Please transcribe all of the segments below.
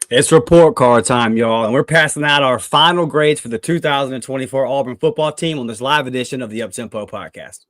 It's report card time, y'all, and we're passing out our final grades for the 2024 Auburn football team on this live edition of the Uptempo podcast.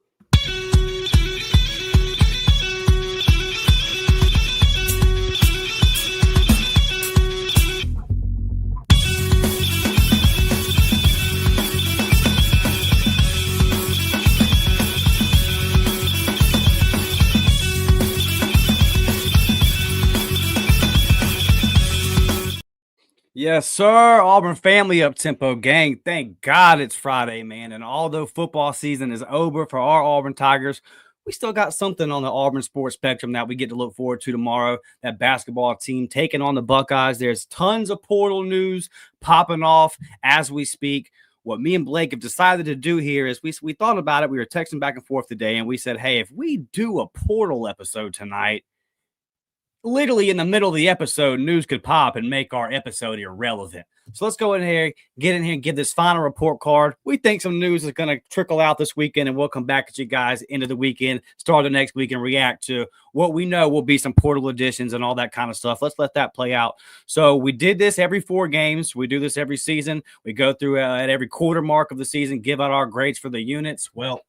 Yes, sir. Auburn family Uptempo gang. Thank God it's Friday, man. And although football season is over for our Auburn Tigers, we still got something on the Auburn sports spectrum that we get to look forward to tomorrow. That basketball team taking on the Buckeyes. There's tons of portal news popping off as we speak. What me and Blake have decided to do here is we thought about it. We were texting back and forth today, and we said, hey, if we do a portal episode tonight, literally in the middle of the episode, news could pop and make our episode irrelevant. So let's go in here, get in here, and give this final report card. We think some news is going to trickle out this weekend, and we'll come back at you guys into the weekend, start the next week, and react to what we know will be some portal additions and all that kind of stuff. Let's let that play out. So we did this every 4 games. We do this every season. We go through at every quarter mark of the season, give out our grades for the units. Well,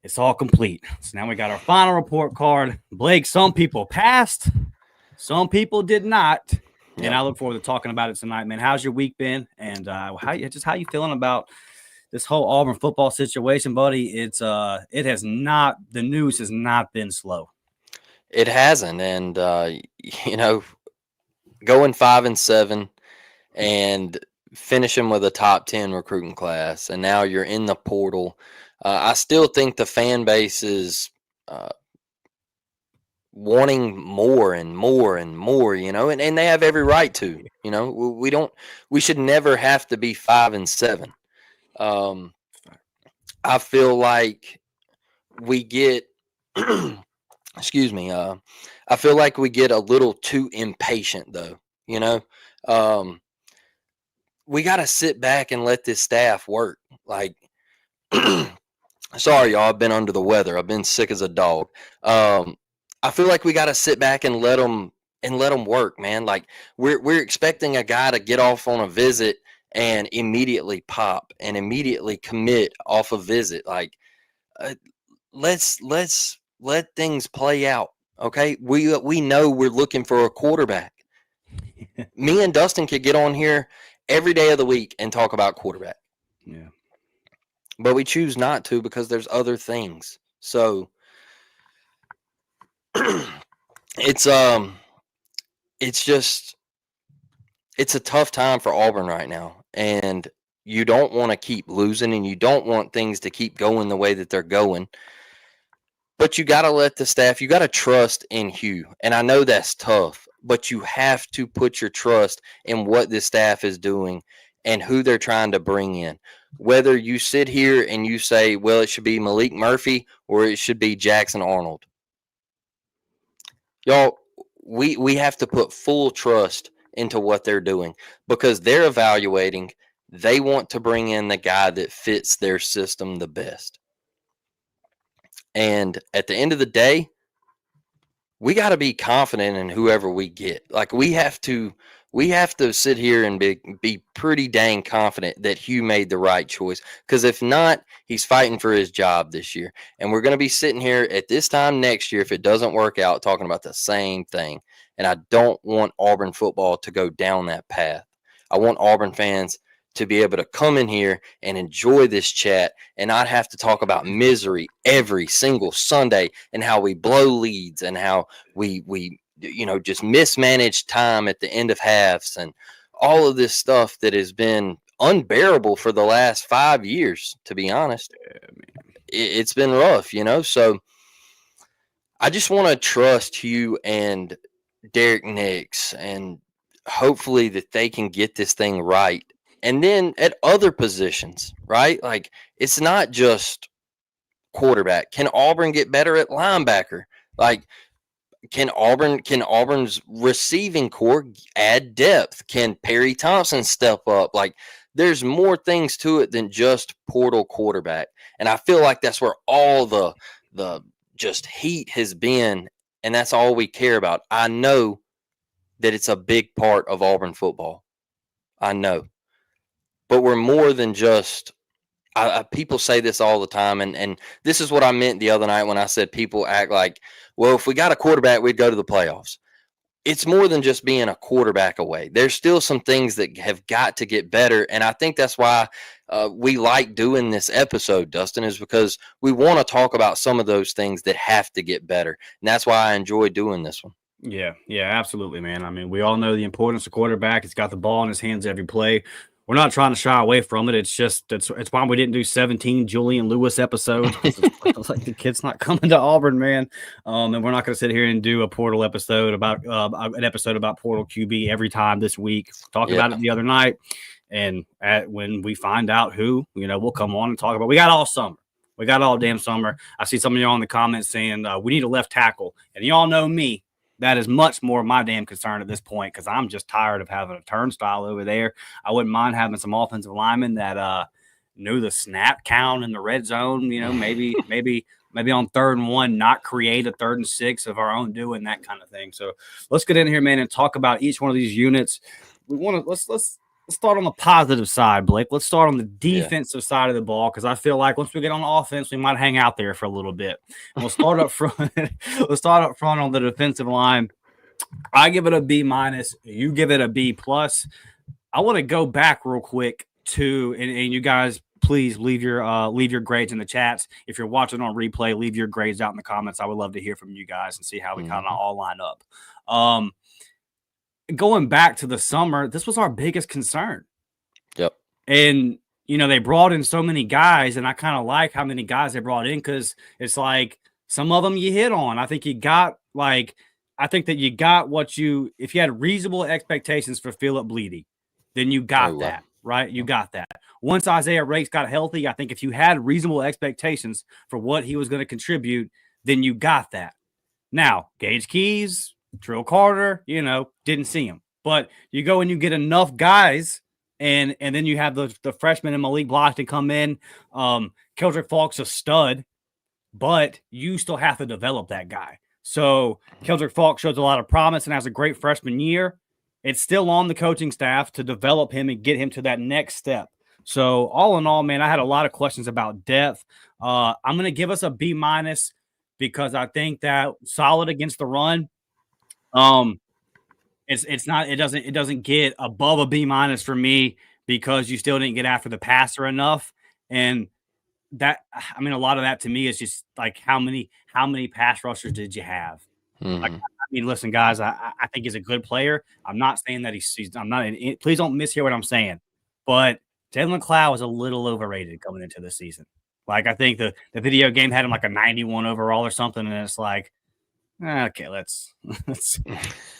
it's all complete. So now we got our final report card. Blake, some people passed, some people did not. Yep. And I look forward to talking about it tonight, man. How's your week been? And how you feeling about this whole Auburn football situation, buddy? The news has not been slow. It hasn't. And, going 5-7 and finishing with a top 10 recruiting class. And now you're in the portal. I still think the fan base is wanting more and more and more, and they have every right to. We should never have to be 5-7. I feel like we get, excuse me, I feel like we get a little too impatient, though. We got to sit back and let this staff work. Like, sorry, y'all. I've been under the weather. I've been sick as a dog. I feel like we got to sit back and let them work, man. Like we're expecting a guy to get off on a visit and immediately pop and immediately commit off a visit. Like, let's let things play out. Okay, we know we're looking for a quarterback. Me and Dustin could get on here every day of the week and talk about quarterback. Yeah. But we choose not to because there's other things. So it's a tough time for Auburn right now. And you don't want to keep losing and you don't want things to keep going the way that they're going. But you got to let the staff, you got to trust in Hugh. And I know that's tough, but you have to put your trust in what this staff is doing and who they're trying to bring in. Whether you sit here and you say, well, it should be Malik Murphy or it should be Jackson Arnold. Y'all, we have to put full trust into what they're doing because they're evaluating. They want to bring in the guy that fits their system the best. And at the end of the day, we got to be confident in whoever we get. Like we have to sit here and be pretty dang confident that Hugh made the right choice. Because if not, he's fighting for his job this year. And we're going to be sitting here at this time next year, if it doesn't work out, talking about the same thing. And I don't want Auburn football to go down that path. I want Auburn fans to be able to come in here and enjoy this chat and not have to talk about misery every single Sunday and how we blow leads and how we just mismanaged time at the end of halves and all of this stuff that has been unbearable for the last 5 years, to be honest. It's been rough, so I just want to trust Hugh and Derek Nix and hopefully that they can get this thing right. And then at other positions, right? Like it's not just quarterback. Can Auburn get better at linebacker? Like can Auburn's receiving core add depth? Can Perry Thompson step up? Like there's more things to it than just portal quarterback. And I feel like that's where all the just heat has been, and that's all we care about. I know that it's a big part of Auburn football. I know, but we're more than just. People say this all the time, and this is what I meant the other night when I said people act like, well, if we got a quarterback, we'd go to the playoffs. It's more than just being a quarterback away. There's still some things that have got to get better, and I think that's why we like doing this episode, Dustin, is because we want to talk about some of those things that have to get better, and that's why I enjoy doing this one. Yeah, absolutely, man. I mean, we all know the importance of quarterback. He's got the ball in his hands every play. We're not trying to shy away from it. It's just it's why we didn't do 17 Julian Lewis episodes. It's like the kid's not coming to Auburn, man. And we're not going to sit here and do a portal episode about an episode about portal QB every time this week. Talked about it the other night, and when we find out who, we'll come on and talk about. We got all summer. We got all damn summer. I see some of y'all in the comments saying we need a left tackle, and y'all know me. That is much more my damn concern at this point because I'm just tired of having a turnstile over there. I wouldn't mind having some offensive linemen that knew the snap count in the red zone. Maybe on 3rd and 1, not create a 3rd and 6 of our own doing that kind of thing. So let's get in here, man, and talk about each one of these units. We want to let's start on the positive side, Blake. Let's start on the defensive side of the ball because I feel like once we get on offense, we might hang out there for a little bit. We'll start up front. We'll start up front on the defensive line. I give it a B-. You give it a B+. I want to go back real quick to, and you guys please leave your grades in the chats. If you're watching on replay, leave your grades out in the comments. I would love to hear from you guys and see how we kind of all line up. Going back to the summer, this was our biggest concern. Yep. And, they brought in so many guys, and I kind of like how many guys they brought in because it's like some of them you hit on. I think that you got what if you had reasonable expectations for Philip Bleedy, then you got that, right? You got that. Once Isaiah Rakes got healthy, I think if you had reasonable expectations for what he was going to contribute, then you got that. Now, Gage Keys, Trill Carter, didn't see him. But you go and you get enough guys, and then you have the freshman and Malik Blockton come in. Keldrick Falk's a stud, but you still have to develop that guy. So Keldrick Falk shows a lot of promise and has a great freshman year. It's still on the coaching staff to develop him and get him to that next step. So all in all, man, I had a lot of questions about depth. I'm going to give us a B- because I think that solid against the run. It doesn't get above a B- for me because you still didn't get after the passer enough. And that, a lot of that to me is just like how many pass rushers did you have? Mm-hmm. Listen, guys, I think he's a good player. I'm not saying that please don't mishear what I'm saying, but Jalen Cloud was a little overrated coming into the season. Like, I think the video game had him like a 91 overall or something. And it's like, okay, let's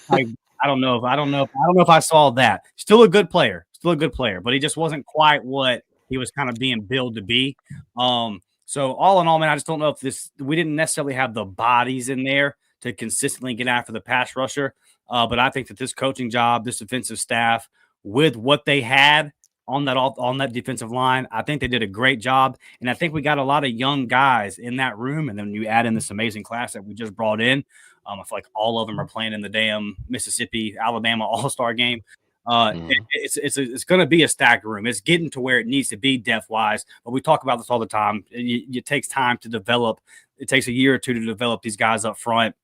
I don't know if I saw that. Still a good player, but he just wasn't quite what he was kind of being billed to be. So all in all, man, I just don't know if we didn't necessarily have the bodies in there to consistently get after the pass rusher. But I think that this coaching job, this defensive staff, with what they had on that defensive line, I think they did a great job. And I think we got a lot of young guys in that room. And then you add in this amazing class that we just brought in. I feel like all of them are playing in the damn Mississippi, Alabama All-Star game. It's going to be a stacked room. It's getting to where it needs to be depth-wise. But we talk about this all the time. It takes time to develop. It takes a year or two to develop these guys up front.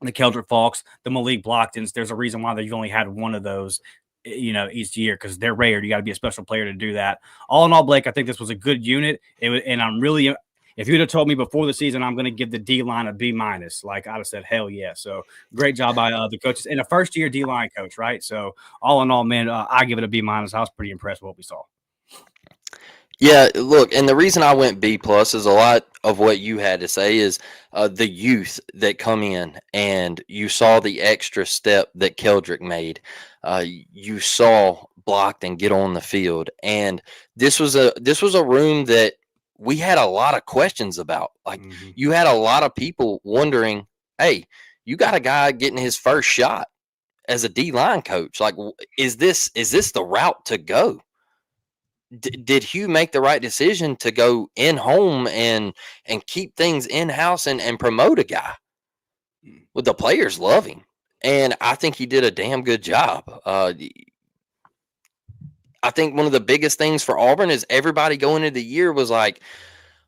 The Keldrick Falks, the Malik Blocktons. There's a reason why they've only had one of those, each year, because they're rare. You got to be a special player to do that. All in all, Blake, I think this was a good unit. And I'm really, if you'd have told me before the season, I'm going to give the D-line a B-, like I'd have said, hell yeah. So great job by the coaches and a first-year D-line coach, right? So all in all, man, I give it a B-. I was pretty impressed with what we saw. Yeah, look, and the reason I went B+ is a lot of what you had to say is the youth that come in, and you saw the extra step that Keldrick made. You saw Blockton get on the field, and this was a room that we had a lot of questions about. Like, you had a lot of people wondering, hey, you got a guy getting his first shot as a D-line coach. Like, is this the route to go? Did Hugh make the right decision to go in home and keep things in house and promote a guy? Well, the players love him. and I think he did a damn good job. I think one of the biggest things for Auburn is everybody going into the year was like,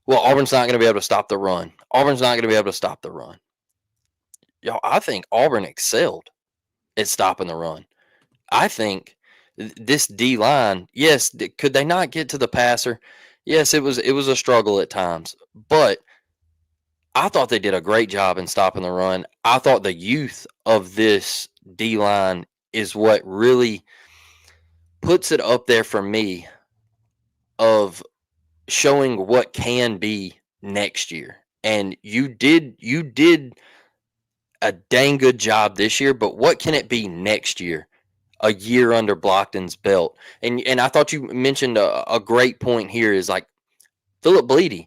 well, Auburn's not going to be able to stop the run. Auburn's not going to be able to stop the run. Y'all, I think Auburn excelled at stopping the run. I think this D line, yes, could they not get to the passer? Yes, it was a struggle at times, but I thought they did a great job in stopping the run. I thought the youth of this D line is what really puts it up there for me of showing what can be next year. And you did a dang good job this year, but what can it be next year? A year under Blockton's belt. And I thought you mentioned a great point here is like Philip Bleedy.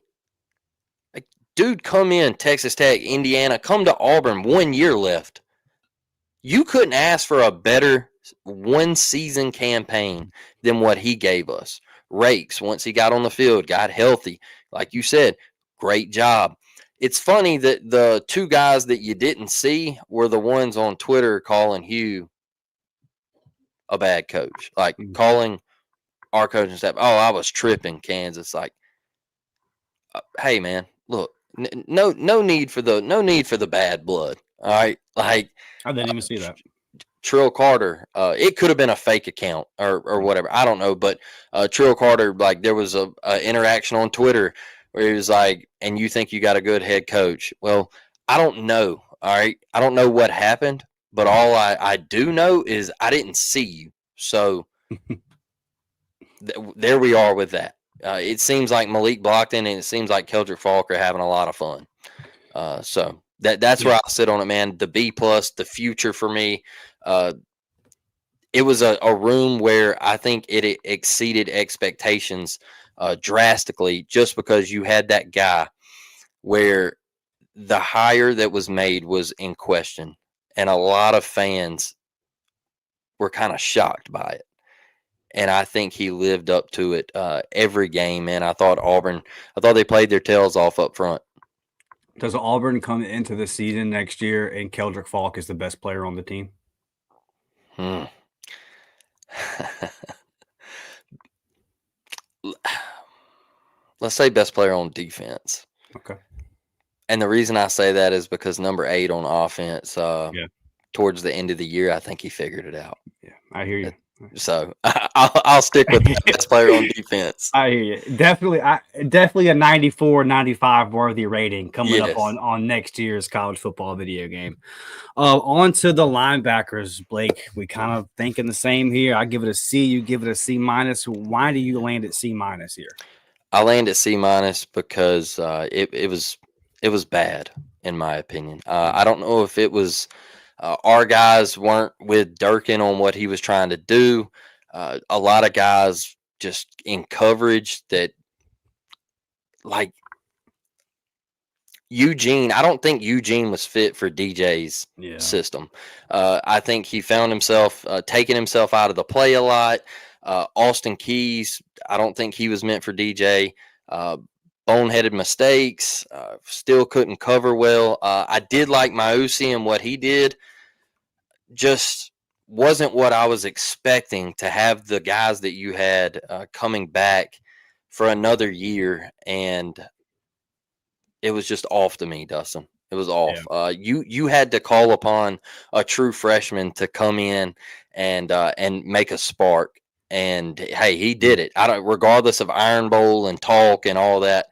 Like, dude, come in, Texas Tech, Indiana, come to Auburn, 1 year left. You couldn't ask for a better one season campaign than what he gave us. Rakes, once he got on the field, got healthy. Like you said, great job. It's funny that the two guys that you didn't see were the ones on Twitter calling Hugh a bad coach, like calling our coaching staff, "Oh, I was tripping, Kansas." Like, hey, man, look, no need for the bad blood. All right, like I didn't even see that. Trill Carter, it could have been a fake account or whatever. I don't know, but Trill Carter, like there was a interaction on Twitter where he was like, "And you think you got a good head coach?" Well, I don't know. All right, I don't know what happened, but all I do know is I didn't see you. So there we are with that. It seems like Malik Blockton and it seems like Keldrick Falk are having a lot of fun. So that's where I'll sit on it, man. The B plus, the future for me. It was a room where I think it exceeded expectations drastically just because you had that guy where the hire that was made was in question. And a lot of fans were kind of shocked by it. And I think he lived up to it every game. And I thought they played their tails off up front. Does Auburn come into the season next year and Keldrick Falk is the best player on the team? Let's say best player on defense. Okay. And the reason I say that is because number 8 on offense, towards the end of the year, I think he figured it out. Yeah, I hear you. So I'll stick with the best player on defense. I hear you. Definitely a 94, 95 worthy rating coming up on next year's college football video game. On to the linebackers, Blake. We kind of thinking the same here. I give it a C. You give it a C minus. Why do you land at C minus here? I land at C minus because it was bad in my opinion. I don't know if it was our guys weren't with Durkin on what he was trying to do. A lot of guys just in coverage that, like Eugene, I don't think Eugene was fit for DJ's system. I think he found himself taking himself out of the play a lot. Austin Keys, I don't think he was meant for DJ. Boneheaded mistakes, still couldn't cover well. I did like Mausi and what he did. Just wasn't what I was expecting to have the guys that you had coming back for another year, and it was just off to me, Dustin. It was off. Yeah. You had to call upon a true freshman to come in and make a spark. And hey, he did it. Regardless of Iron Bowl and talk and all that,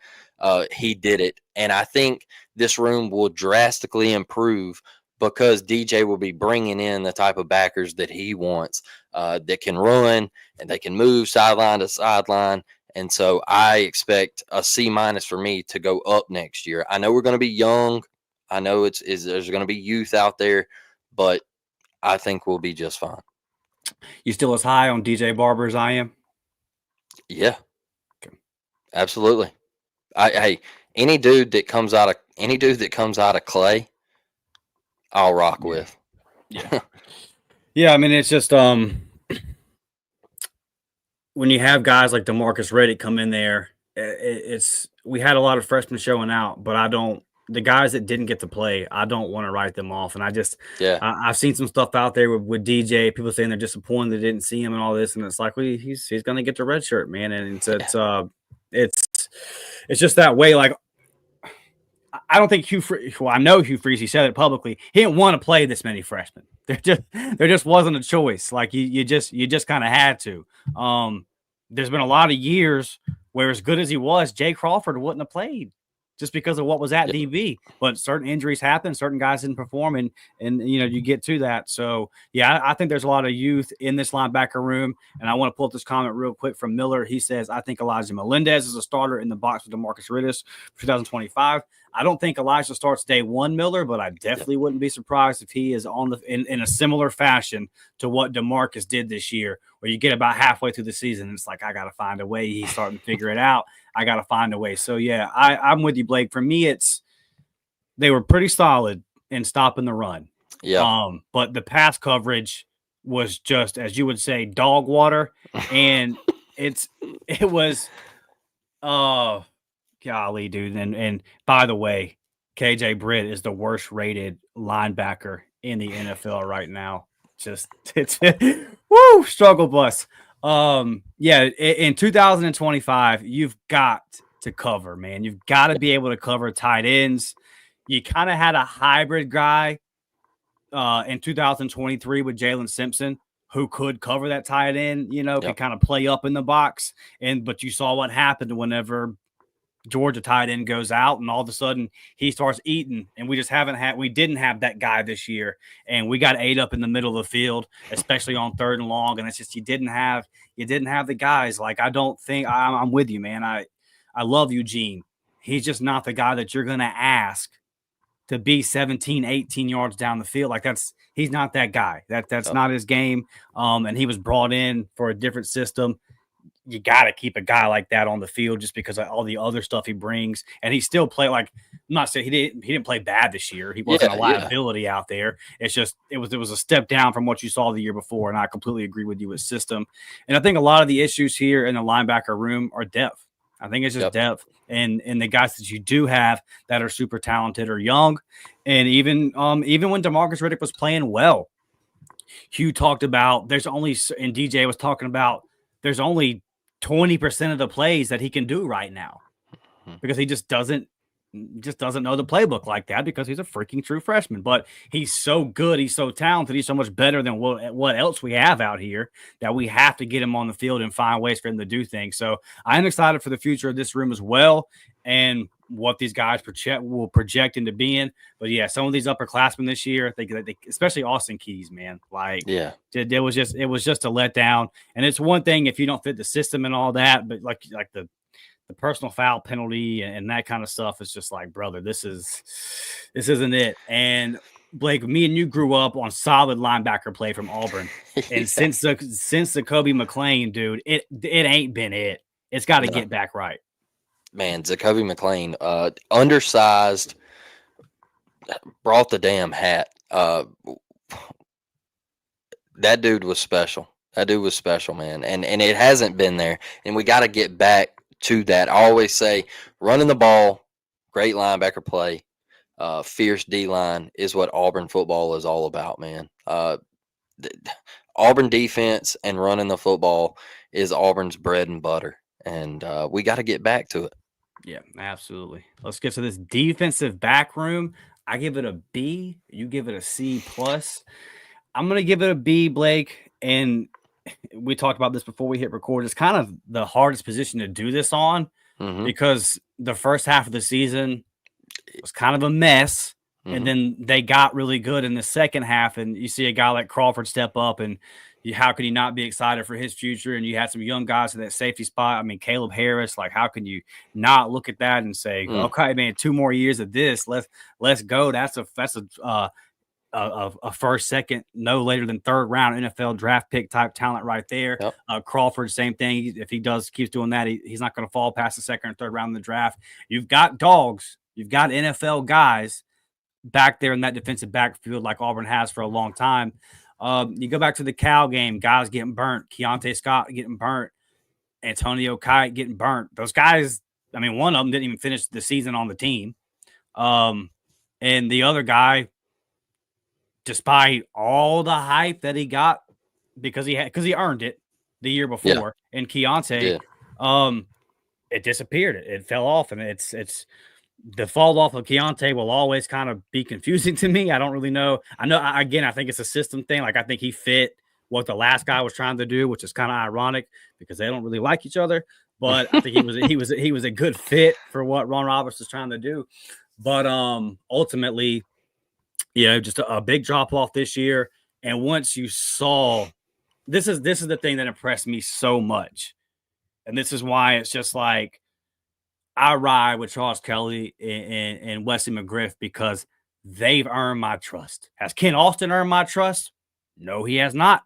he did it. And I think this room will drastically improve because DJ will be bringing in the type of backers that he wants, that can run and they can move sideline to sideline. And so I expect a C minus for me to go up next year. I know we're going to be young. I know there's going to be youth out there, but I think we'll be just fine. You still as high on DJ Barber as I am? Yeah, okay. Absolutely. Hey, any dude that comes out of Clay, I'll rock with. Yeah. Yeah, I mean, it's just when you have guys like DeMarcus Reddick come in there, we had a lot of freshmen showing out, but I don't the guys that didn't get to play, I don't want to write them off. And Yeah. I've seen some stuff out there with DJ, people saying they're disappointed they didn't see him and all this. And it's like, well, he's going to get the red shirt, man. And it's, it's just that way. Like, I don't think Hugh Freeze, well, I know Hugh Freeze, he said it publicly. He didn't want to play this many freshmen. There just wasn't a choice. Like you just kind of had to. There's been a lot of years where, as good as he was, Jay Crawford wouldn't have played just because of what was at DB. But certain injuries happen, certain guys didn't perform, and you get to that. So yeah, I think there's a lot of youth in this linebacker room. And I want to pull up this comment real quick from Miller. He says, I think Elijah Melendez is a starter in the box with DeMarcus Riddish for 2025. I don't think Elijah starts day one, Miller, but I definitely wouldn't be surprised if he is on in a similar fashion to what DeMarcus did this year, where you get about halfway through the season and it's like, I got to find a way. He's starting to figure it out. I got to find a way. So yeah, I'm with you, Blake. For me, they were pretty solid in stopping the run. Yeah. But the pass coverage was just, as you would say, dog water, and it was, golly, dude. And by the way, KJ Britt is the worst rated linebacker in the NFL right now. Just it's woo, struggle bus. Yeah, in 2025, you've got to cover, man. You've got to be able to cover tight ends. You kind of had a hybrid guy in 2023 with Jalen Simpson, who could cover that tight end, could kind of play up in the box. But you saw what happened whenever Georgia tight end goes out, and all of a sudden he starts eating, and we didn't have that guy this year, and we got ate up in the middle of the field, especially on 3rd and long. And it's just, you didn't have the guys. Like, I don't think I'm with you, man. I love Eugene. He's just not the guy that you're going to ask to be 17, 18 yards down the field. Like, he's not that guy. That's not his game. And he was brought in for a different system. You got to keep a guy like that on the field just because of all the other stuff he brings. And he still played, like, I'm not saying he didn't play bad this year. He wasn't a liability out there. It's just, it was a step down from what you saw the year before. And I completely agree with you with system. And I think a lot of the issues here in the linebacker room are depth. I think it's just depth. And the guys that you do have that are super talented are young. And even when DeMarcus Riddick was playing well, Hugh talked about and DJ was talking about, there's only 20% of the plays that he can do right now because he just doesn't know the playbook like that because he's a freaking true freshman. But he's so good, he's so talented, he's so much better than what else we have out here that we have to get him on the field and find ways for him to do things. So I'm excited for the future of this room as well, and what these guys will project into being. But yeah, some of these upperclassmen this year, I think that especially Austin Keys, man, like, it was just a letdown. And it's one thing if you don't fit the system and all that, but like the personal foul penalty and that kind of stuff is just like, brother, this isn't it. And Blake, me and you grew up on solid linebacker play from Auburn, and since the Kobe McLean, dude, it ain't been it. It's got to get back right. Man, Jacoby McLean, undersized, brought the damn hat. That dude was special. That dude was special, man. And it hasn't been there. And we got to get back to that. I always say running the ball, great linebacker play, fierce D-line is what Auburn football is all about, man. Auburn defense and running the football is Auburn's bread and butter. And we got to get back to it. Yeah, absolutely. Let's get to this defensive back room. I give it a B. You give it a C plus. I'm going to give it a B, Blake. And we talked about this before we hit record. It's kind of the hardest position to do this on because the first half of the season was kind of a mess. And then they got really good in the second half. And you see a guy like Crawford step up, and how could he not be excited for his future? And you had some young guys in that safety spot. I mean, Caleb Harris, like, how can you not look at that and say, okay, man, 2 more years of this, let's go. That's a first, second, no later than 3rd round NFL draft pick type talent right there. Crawford, same thing. If he keeps doing that, he's not going to fall past the 2nd or 3rd round in the draft. You've got dogs. You've got NFL guys back there in that defensive backfield like Auburn has for a long time. You go back to the Cal game, guys getting burnt. Keontae Scott getting burnt. Antonio Kite getting burnt. Those guys, I mean, one of them didn't even finish the season on the team. And the other guy, despite all the hype that he got because he earned it the year Yeah, before, and he Keontae, did. it disappeared. It fell off, and it's the fall off of Keontae will always kind of be confusing to me. I don't really know. Again, I think it's a system thing. Like, I think he fit what the last guy was trying to do, which is kind of ironic because they don't really like each other. But I think he was a good fit for what Ron Roberts was trying to do. But ultimately, just a big drop off this year. And once you saw this is the thing that impressed me so much. And this is why it's just like I ride with Charles Kelly and Wesley McGriff because they've earned my trust. Has Ken Austin earned my trust? No, he has not.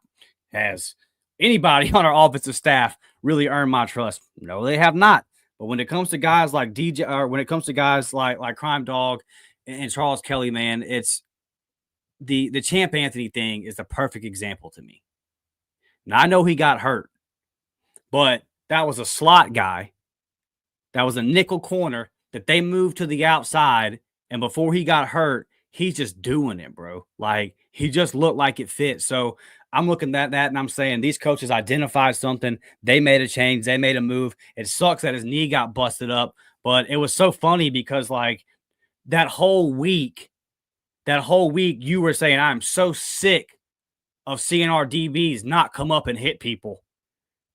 Has anybody on our offensive staff really earned my trust? No, they have not. But when it comes to guys like DJ, or when it comes to guys like Crime Dog and Charles Kelly, man, it's the Champ Anthony thing is the perfect example to me. Now I know he got hurt, but that was a slot guy. That was a nickel corner that they moved to the outside. And before he got hurt, he's just doing it, bro. Like, he just looked like it fit. So I'm looking at that and I'm saying these coaches identified something. They made a change. They made a move. It sucks that his knee got busted up, but it was so funny because, like, that whole week, you were saying, I'm so sick of seeing our DBs not come up and hit people.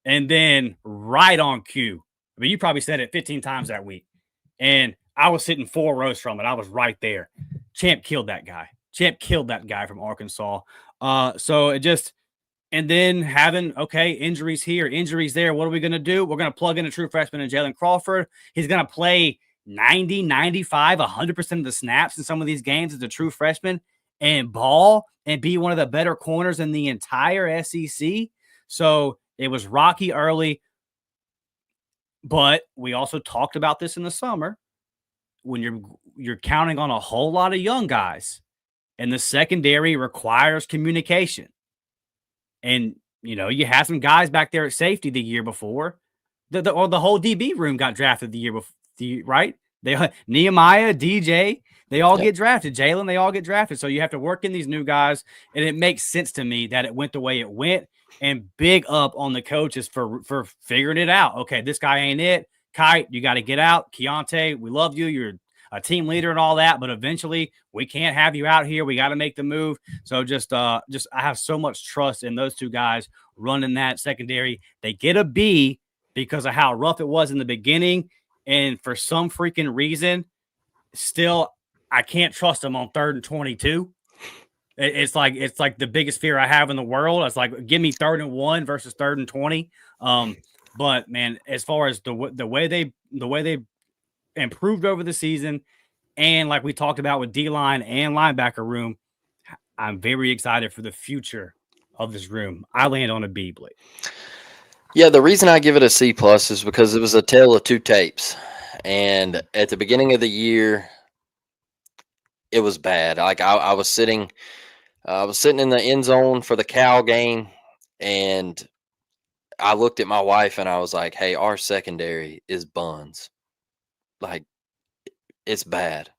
And then right on cue, I mean, you probably said it 15 times that week. And I was sitting 4 rows from it. I was right there. Champ killed that guy. Champ killed that guy from Arkansas. So it just, and then having, okay, injuries here, injuries there. What are we going to do? We're going to plug in a true freshman in Jalen Crawford. He's going to play 90, 95, 100% of the snaps in some of these games as a true freshman and ball and be one of the better corners in the entire SEC. So it was rocky early, but we also talked about this in the summer when you're counting on a whole lot of young guys, and the secondary requires communication. And you had some guys back there at safety the year before. The whole DB room got drafted the year before, right? They Nehemiah, DJ, they all get drafted. Jalen, they all get drafted. So you have to work in these new guys, and it makes sense to me that it went the way it went. And big up on the coaches for figuring it out. Okay, this guy ain't it. Kite, you got to get out. Keontae, we love you. You're a team leader and all that, but eventually we can't have you out here. We got to make the move. So just I have so much trust in those two guys running that secondary. They get a B because of how rough it was in the beginning. And for some freaking reason, still, I can't trust them on 3rd and 22. It's like the biggest fear I have in the world. It's like, give me 3rd and 1 versus 3rd and 20. But man, as far as the way they improved over the season, and like we talked about with D-line and linebacker room, I'm very excited for the future of this room. I land on a B, Blake. Yeah, the reason I give it a C plus is because it was a tale of 2 tapes. And at the beginning of the year, it was bad. Like I was sitting in the end zone for the Cal game, and I looked at my wife and I was like, "Hey, our secondary is buns. Like, it's bad.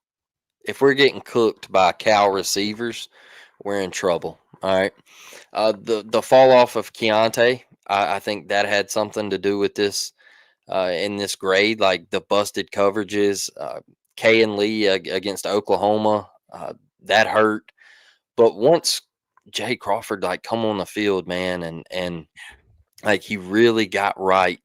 If we're getting cooked by Cal receivers, we're in trouble." All right. The fall off of Keontae, I think that had something to do with this in this grade, like the busted coverages. Kay and Lee against Oklahoma, that hurt. But once Jay Crawford like come on the field, man, and like he really got right,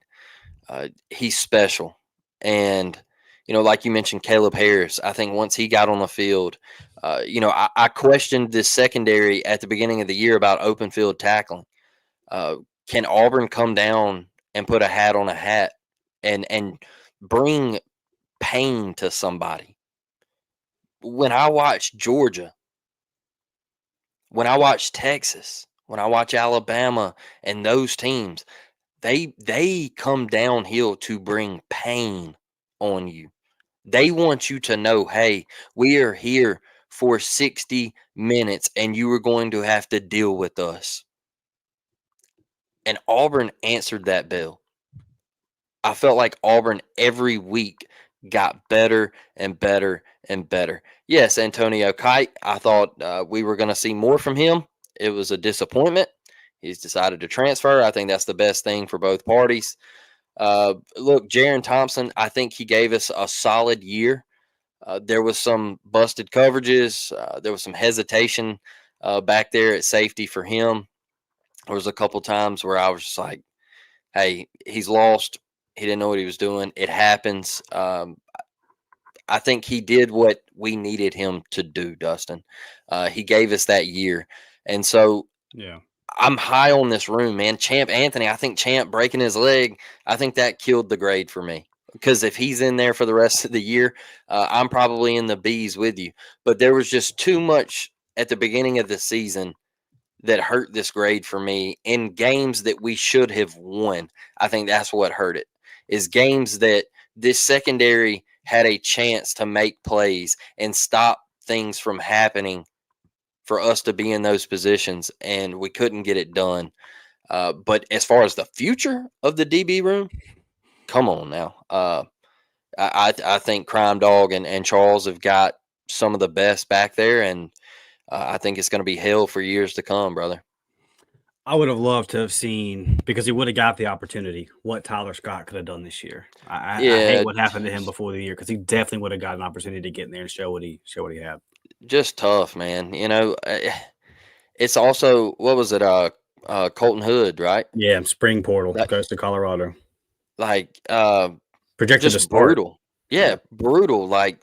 he's special. And like you mentioned, Caleb Harris. I think once he got on the field, I questioned this secondary at the beginning of the year about open field tackling. Can Auburn come down and put a hat on a hat and bring pain to somebody? When I watch Georgia, when I watch Texas, when I watch Alabama and those teams, they come downhill to bring pain on you. They want you to know, hey, we are here for 60 minutes and you are going to have to deal with us. And Auburn answered that bell. I felt like Auburn every week got better and better and better. Yes, Antonio Kite, I thought we were going to see more from him. It was a disappointment. He's decided to transfer. I think that's the best thing for both parties. Look, Jaron Thompson, I think he gave us a solid year. There was some busted coverages. There was some hesitation back there at safety for him. There was a couple times where I was just like, hey, he's lost. He didn't know what he was doing. It happens. I think he did what we needed him to do, Dustin. He gave us that year. And so Yeah. I'm high on this room, man. Champ Anthony, I think Champ breaking his leg, I think that killed the grade for me. Because if he's in there for the rest of the year, I'm probably in the B's with you. But there was just too much at the beginning of the season that hurt this grade for me in games that we should have won. I think that's what hurt it. Is games that this secondary had a chance to make plays and stop things from happening for us to be in those positions, and we couldn't get it done. But as far as the future of the DB room, come on now. I think Crime Dog and Charles have got some of the best back there, and I think it's going to be hell for years to come, brother. I would have loved to have seen, because he would have got the opportunity, what Tyler Scott could have done this year. I hate Yeah, what happened to him before the year, because he definitely would have got an opportunity to get in there and show what he had. just tough, man. It's also what was it? Colton Hood, right? Yeah, spring portal That goes to Colorado. like Projected to just start. brutal. Yeah, brutal. Like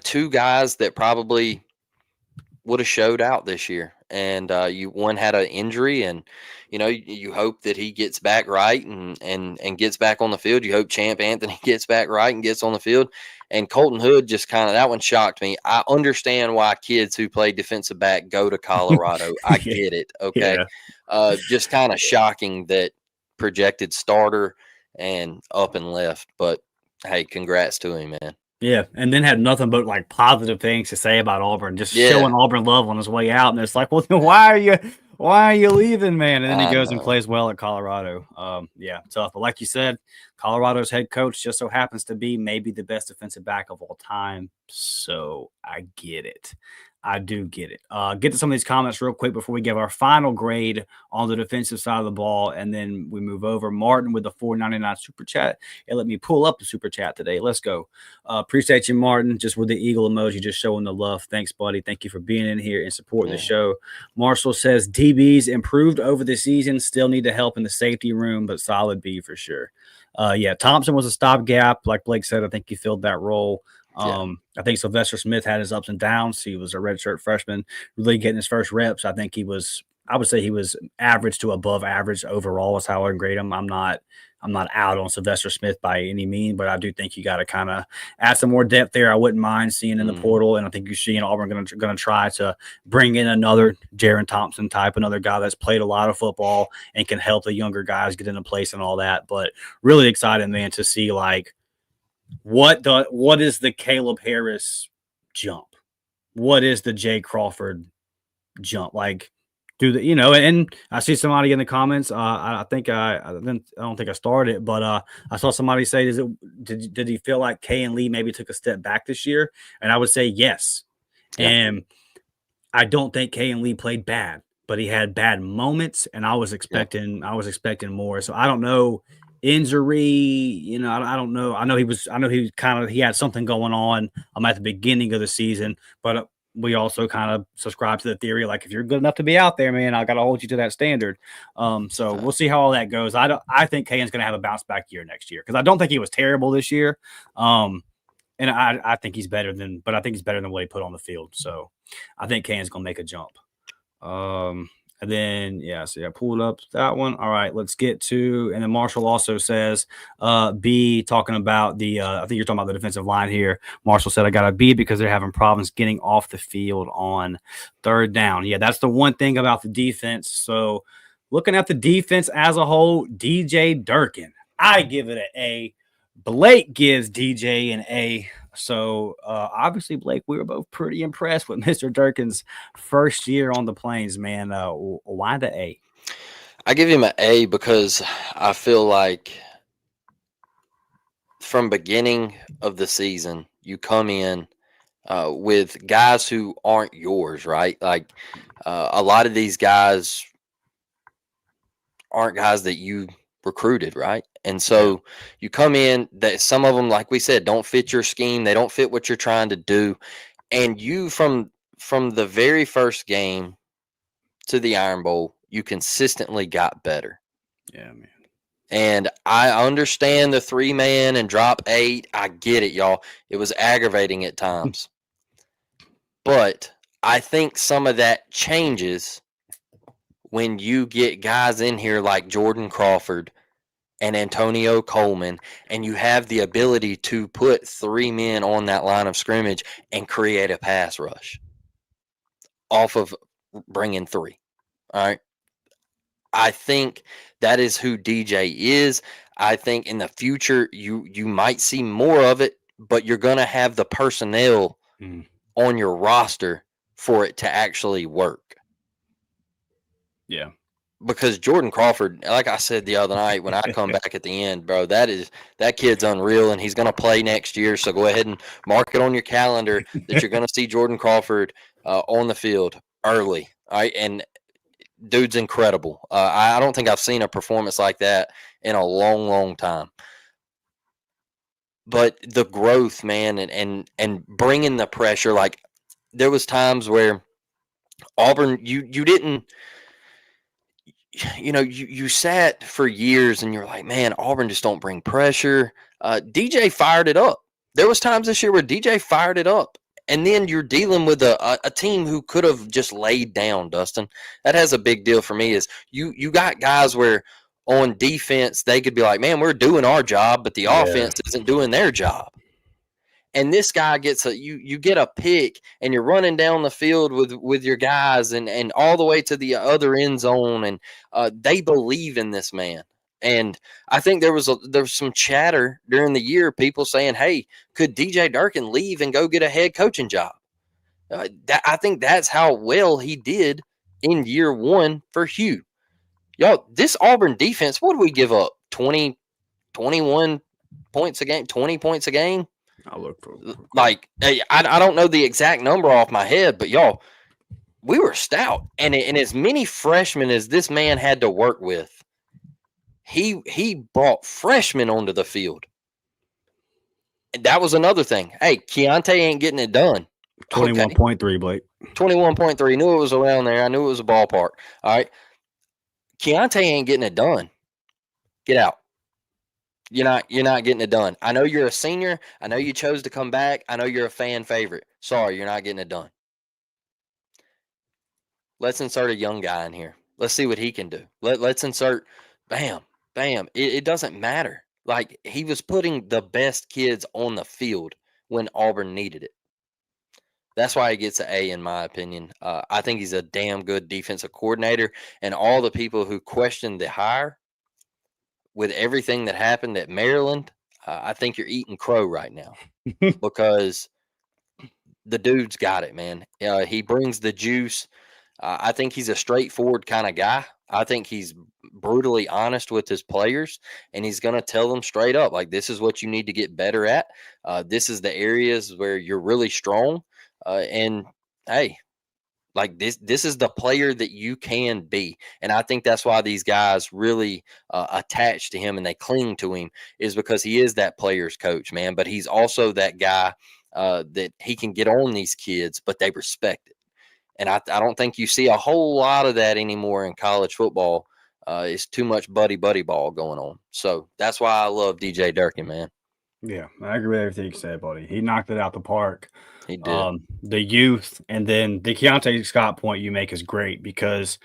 two guys that probably would have showed out this year, and you one had an injury, and you hope that he gets back right and gets back on the field. You hope Champ Anthony gets back right and gets on the field. And Colton Hood just kind of that one shocked me. I understand why kids who play defensive back go to Colorado. I Yeah. get it. Okay, Yeah. just kind of shocking that projected starter and up and left. But hey, congrats to him, man. Yeah, and then had nothing but like positive things to say about Auburn, just Yeah, showing Auburn love on his way out. And it's like, well, then why are you leaving, man? And then he I goes and know. plays well at Colorado. Yeah, tough. But like you said, Colorado's head coach just so happens to be maybe the best defensive back of all time. So I get it. I do get it. Get to some of these comments real quick before we give our final grade on the defensive side of the ball, and then we move over. Martin with the $4.99 super chat. It let me pull up the super chat today. Let's go. Appreciate you, Martin, just with the eagle emoji, just showing the love. Thanks, buddy. Thank you for being in here and supporting the Yeah. show. Marshall says DBs improved over the season, still need to help in the safety room, but solid B for sure. Yeah, Thompson was a stopgap. Like Blake said, I think he filled that role. Yeah. I think Sylvester Smith had his ups and downs. He was a redshirt freshman, really getting his first reps. I would say he was average to above average overall is how I grade him. I'm not out on Sylvester Smith by any means, but I do think you got to kind of add some more depth there. I wouldn't mind seeing in the Mhm. portal, and I think you're seeing Auburn going to try to bring in another Jaron Thompson type, another guy that's played a lot of football and can help the younger guys get into place and all that. But really excited, man, to see like what is the Caleb Harris jump? What is the Jay Crawford jump? Like, and I see somebody in the comments. I don't think I started it, but I saw somebody say, did he feel like Kay and Lee maybe took a step back this year? And I would say yes. Yeah. And I don't think Kay and Lee played bad, but he had bad moments, and Yeah. I was expecting more. So I don't know injury. I don't know. I know he had something going on at the beginning of the season, but we also kind of subscribe to the theory like if you're good enough to be out there, man, I got to hold you to that standard. So we'll see how all that goes. I think Kane's going to have a bounce back year next year because I don't think he was terrible this year. And I think he's better than, but I think he's better than what he put on the field. So I think Kane's going to make a jump. And then, so I pulled up that one. All right, let's get to, and then Marshall also says, B, talking about I think you're talking about the defensive line here. Marshall said, I got a B because they're having problems getting off the field on third down. Yeah, that's the one thing about the defense. So looking at the defense as a whole, DJ Durkin, I give it an A. Blake gives DJ an A. So obviously, Blake, we were both pretty impressed with Mr. Durkin's first year on the Plains, man. Why the A? I give him an A because I feel like from beginning of the season, you come in with guys who aren't yours, right? Like a lot of these guys aren't guys that you recruited, right? And Yeah. so you come in that some of them, like we said, don't fit your scheme. They don't fit what you're trying to do. And you from the very first game to the Iron Bowl, you consistently got better. Yeah, man. And I understand the 3-man and drop 8. I get it, y'all. It was aggravating at times. But I think some of that changes when you get guys in here like Jordan Crawford and Antonio Coleman, and you have the ability to put 3 men on that line of scrimmage and create a pass rush off of bringing 3. All right. I think that is who DJ is. I think in the future you might see more of it, but you're going to have the personnel on your roster for it to actually work. Yeah. Because Jordan Crawford, like I said the other night when I come back at the end, bro, that kid's unreal, and he's going to play next year. So go ahead and mark it on your calendar that you're going to see Jordan Crawford on the field early. All right, and dude's incredible. I don't think I've seen a performance like that in a long, long time. But the growth, man, and bringing the pressure, like there was times where Auburn, you didn't, you sat for years and you're like, man, Auburn just don't bring pressure. DJ fired it up. There was times this year where DJ fired it up. And then you're dealing with a team who could have just laid down, Dustin. That has a big deal for me is you got guys where on defense they could be like, man, we're doing our job, but the offense isn't doing their job. And this guy gets you get a pick and you're running down the field with your guys and all the way to the other end zone, and they believe in this man. And I think there was some chatter during the year, people saying, hey, could DJ Durkin leave and go get a head coaching job? I think that's how well he did in year 1 for Hugh. Y'all, this Auburn defense, what do we give up? 20, 21 points a game, 20 points a game? I'll look for like I don't know the exact number off my head, but y'all, we were stout, and as many freshmen as this man had to work with, he brought freshmen onto the field, and that was another thing. Hey, Keontae ain't getting it done. 21.3, Blake. 21.3. Knew it was around there. I knew it was a ballpark. All right, Keontae ain't getting it done. Get out. You're not getting it done. I know you're a senior. I know you chose to come back. I know you're a fan favorite. Sorry, you're not getting it done. Let's insert a young guy in here. Let's see what he can do. Let's insert, bam. It doesn't matter. Like, he was putting the best kids on the field when Auburn needed it. That's why he gets an A, in my opinion. I think he's a damn good defensive coordinator, and all the people who questioned the hire, with everything that happened at Maryland, I think you're eating crow right now because the dude's got it, man. He brings the juice. I think he's a straightforward kind of guy. I think he's brutally honest with his players, and he's going to tell them straight up, like, this is what you need to get better at. This is the areas where you're really strong. And hey, like this is the player that you can be. And I think that's why these guys really attach to him and they cling to him, is because he is that player's coach, man. But he's also that guy that he can get on these kids, but they respect it. And I don't think you see a whole lot of that anymore in college football. It's too much buddy ball going on. So that's why I love DJ Durkin, man. Yeah, I agree with everything you said, buddy. He knocked it out the park. He did. The youth, and then the Keontae Scott point you make is great, because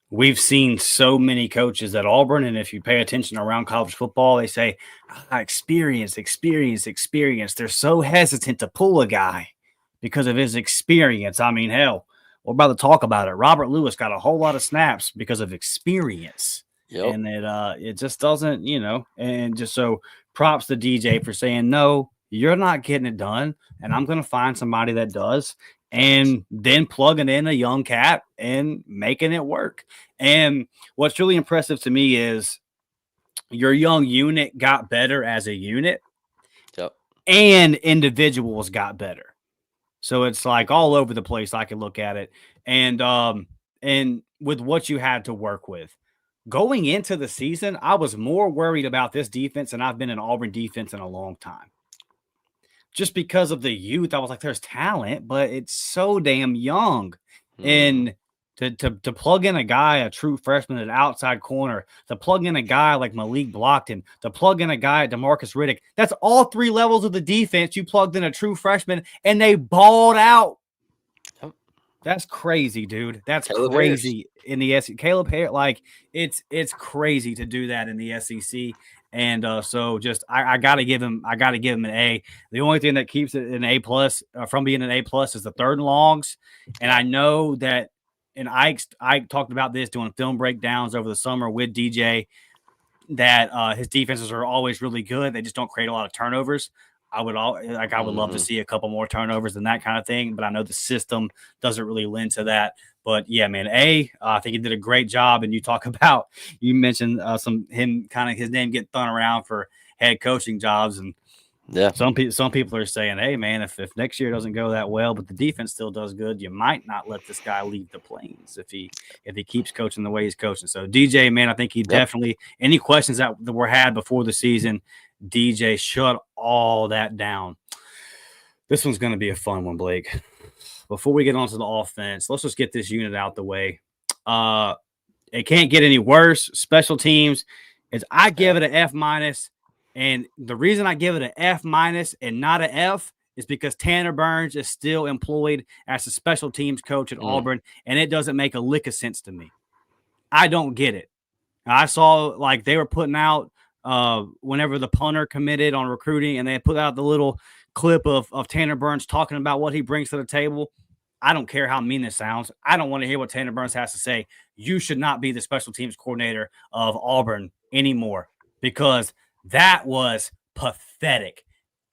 we've seen so many coaches at Auburn, and if you pay attention around college football, they say, experience. They're so hesitant to pull a guy because of his experience. I mean, hell, we're about to talk about it. Robert Lewis got a whole lot of snaps because of experience. Yep. And it just doesn't, and just so props to DJ for saying, no, you're not getting it done, and I'm going to find somebody that does, and then plugging in a young cat and making it work. And what's really impressive to me is your young unit got better as a unit, and individuals got better. So it's like all over the place. I can look at it, and with what you had to work with going into the season, I was more worried about this defense than I've been an Auburn defense in a long time. Just because of the youth, I was like, there's talent, but it's so damn young. Mm, And to plug in a guy, a true freshman at outside corner, to plug in a guy like Malik Blockton, to plug in a guy at DeMarcus Riddick, that's all three levels of the defense. You plugged in a true freshman and they balled out. yep. That's crazy, dude. That's Caleb Harris. crazy in the SEC. Caleb Harris, like it's crazy to do that in the SEC. And so just I gotta give him an A. The only thing that keeps it an A plus from being an A plus is the third and longs. And Yeah. I know that, and I talked about this doing film breakdowns over the summer with DJ, that his defenses are always really good. They just don't create a lot of turnovers. I would love to Hmm. see a couple more turnovers and that kind of thing, but I know the system doesn't really lend to that. But yeah, man, I think he did a great job. And you mentioned his name getting thrown around for head coaching jobs, and Yeah. some people are saying, hey man, if next year doesn't go that well, but the defense still does good, you might not let this guy leave the Plains if he keeps coaching the way he's coaching. So DJ, man, I think he Yep. definitely, any questions that were had before the season, DJ shut all that down. This one's going to be a fun one, Blake. Before we get on to the offense, let's just get this unit out the way. It can't get any worse. Special teams is I Yeah. give it an F minus, and the reason I give it an F minus and not an F is because Tanner Burns is still employed as a special teams coach at Mm. Auburn, and it doesn't make a lick of sense to me. I don't get it. I saw like they were putting out whenever the punter committed on recruiting, and they put out the little clip of Tanner Burns talking about what he brings to the table. I don't care how mean this sounds. I don't want to hear what Tanner Burns has to say. You should not be the special teams coordinator of Auburn anymore because that was pathetic.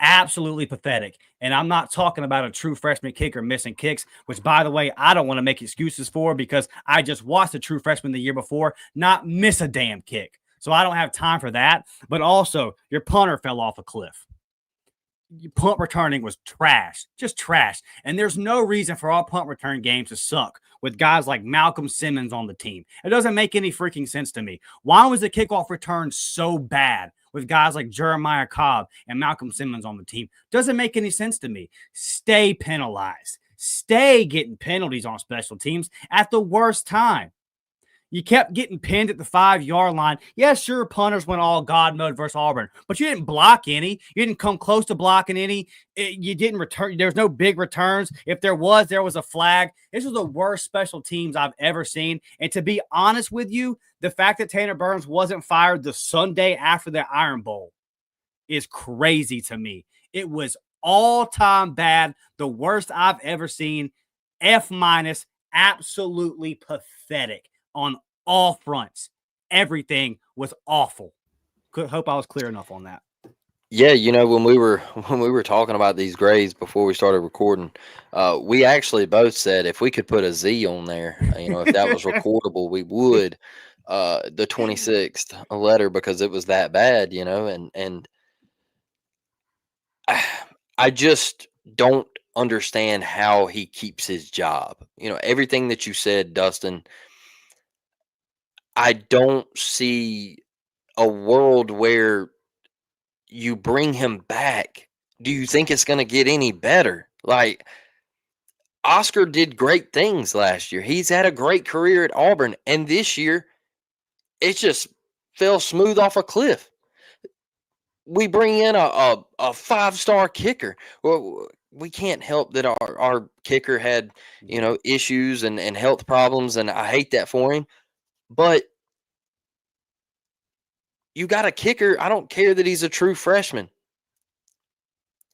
Absolutely pathetic. And I'm not talking about a true freshman kicker missing kicks, which, by the way, I don't want to make excuses for because I just watched a true freshman the year before not miss a damn kick. So I don't have time for that. But also, your punter fell off a cliff. Your punt returning was trash, just trash. And there's no reason for our punt return games to suck with guys like Malcolm Simmons on the team. It doesn't make any freaking sense to me. Why was the kickoff return so bad with guys like Jeremiah Cobb and Malcolm Simmons on the team? Doesn't make any sense to me. Stay penalized. Stay getting penalties on special teams at the worst time. You kept getting pinned at the 5-yard line. Yeah, sure, punters went all God mode versus Auburn, but you didn't block any. You didn't come close to blocking any. You didn't return. There was no big returns. If there was a flag. This was the worst special teams I've ever seen. And to be honest with you, the fact that Tanner Burns wasn't fired the Sunday after the Iron Bowl is crazy to me. It was all-time bad, the worst I've ever seen. F minus, absolutely pathetic on all fronts. Everything was awful. Hope I was clear enough on that. Yeah, when we were when we were talking about these grades before we started recording, we actually both said if we could put a Z on there, if that was recordable, we would. The 26th letter because it was that bad, and I just don't understand how he keeps his job. Everything that you said, Dustin, I don't see a world where you bring him back. Do you think it's going to get any better? Like, Oscar did great things last year. He's had a great career at Auburn, and this year it just fell smooth off a cliff. We bring in a 5-star kicker. Well, we can't help that our kicker had issues and health problems, and I hate that for him. But you got a kicker. I don't care that he's a true freshman.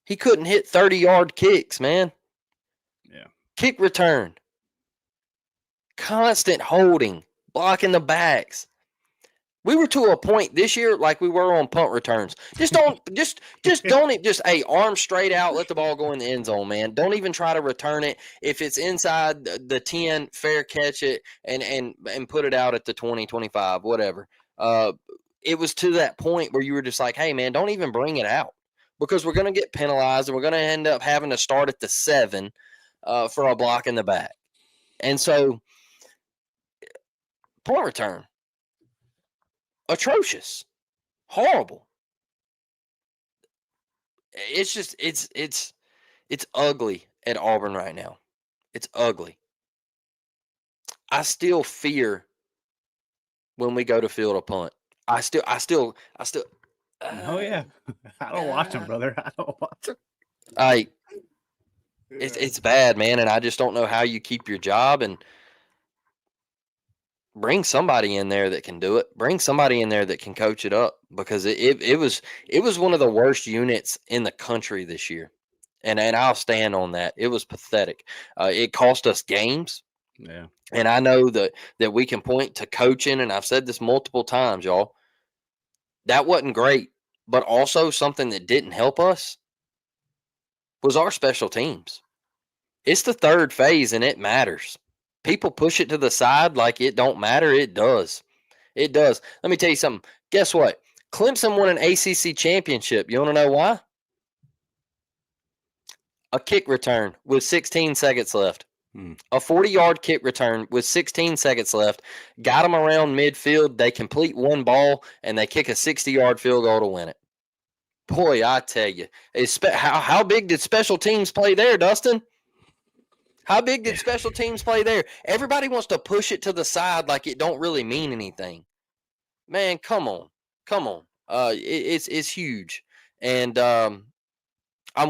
He couldn't hit 30-yard kicks, man. Yeah. Kick return, constant holding, blocking the backs. We were to a point this year like we were on punt returns. Just don't hey, arm straight out, let the ball go in the end zone, man. Don't even try to return it. If it's inside the 10, fair catch it and put it out at the 20, 25, whatever. It was to that point where you were just like, hey man, don't even bring it out. because we're going to get penalized and we're going to end up having to start at the 7 for a block in the back. And so, punt return, atrocious, horrible. It's just it's ugly at Auburn right now. It's ugly. I still fear when we go to field a punt. I still. Oh yeah, I don't watch them, brother. I don't watch them. Like it's bad, man, and I just don't know how you keep your job and bring somebody in there that can do it. Bring somebody in there that can coach it up because it was one of the worst units in the country this year, and I'll stand on that. It was pathetic. It cost us games. Yeah. And I know that we can point to coaching, and I've said this multiple times, y'all. That wasn't great, but also something that didn't help us was our special teams. It's the third phase, and it matters. People push it to the side like it don't matter. It does. It does. Let me tell you something. Guess what? Clemson won an ACC championship. You want to know why? A kick return with 16 seconds left. A 40-yard kick return with 16 seconds left. Got them around midfield. They complete one ball, and they kick a 60-yard field goal to win it. Boy, I tell you. How big did special teams play there, Dustin? How big did special teams play there? Everybody wants to push it to the side like it don't really mean anything. Man, come on. Come on. It's huge. And I'm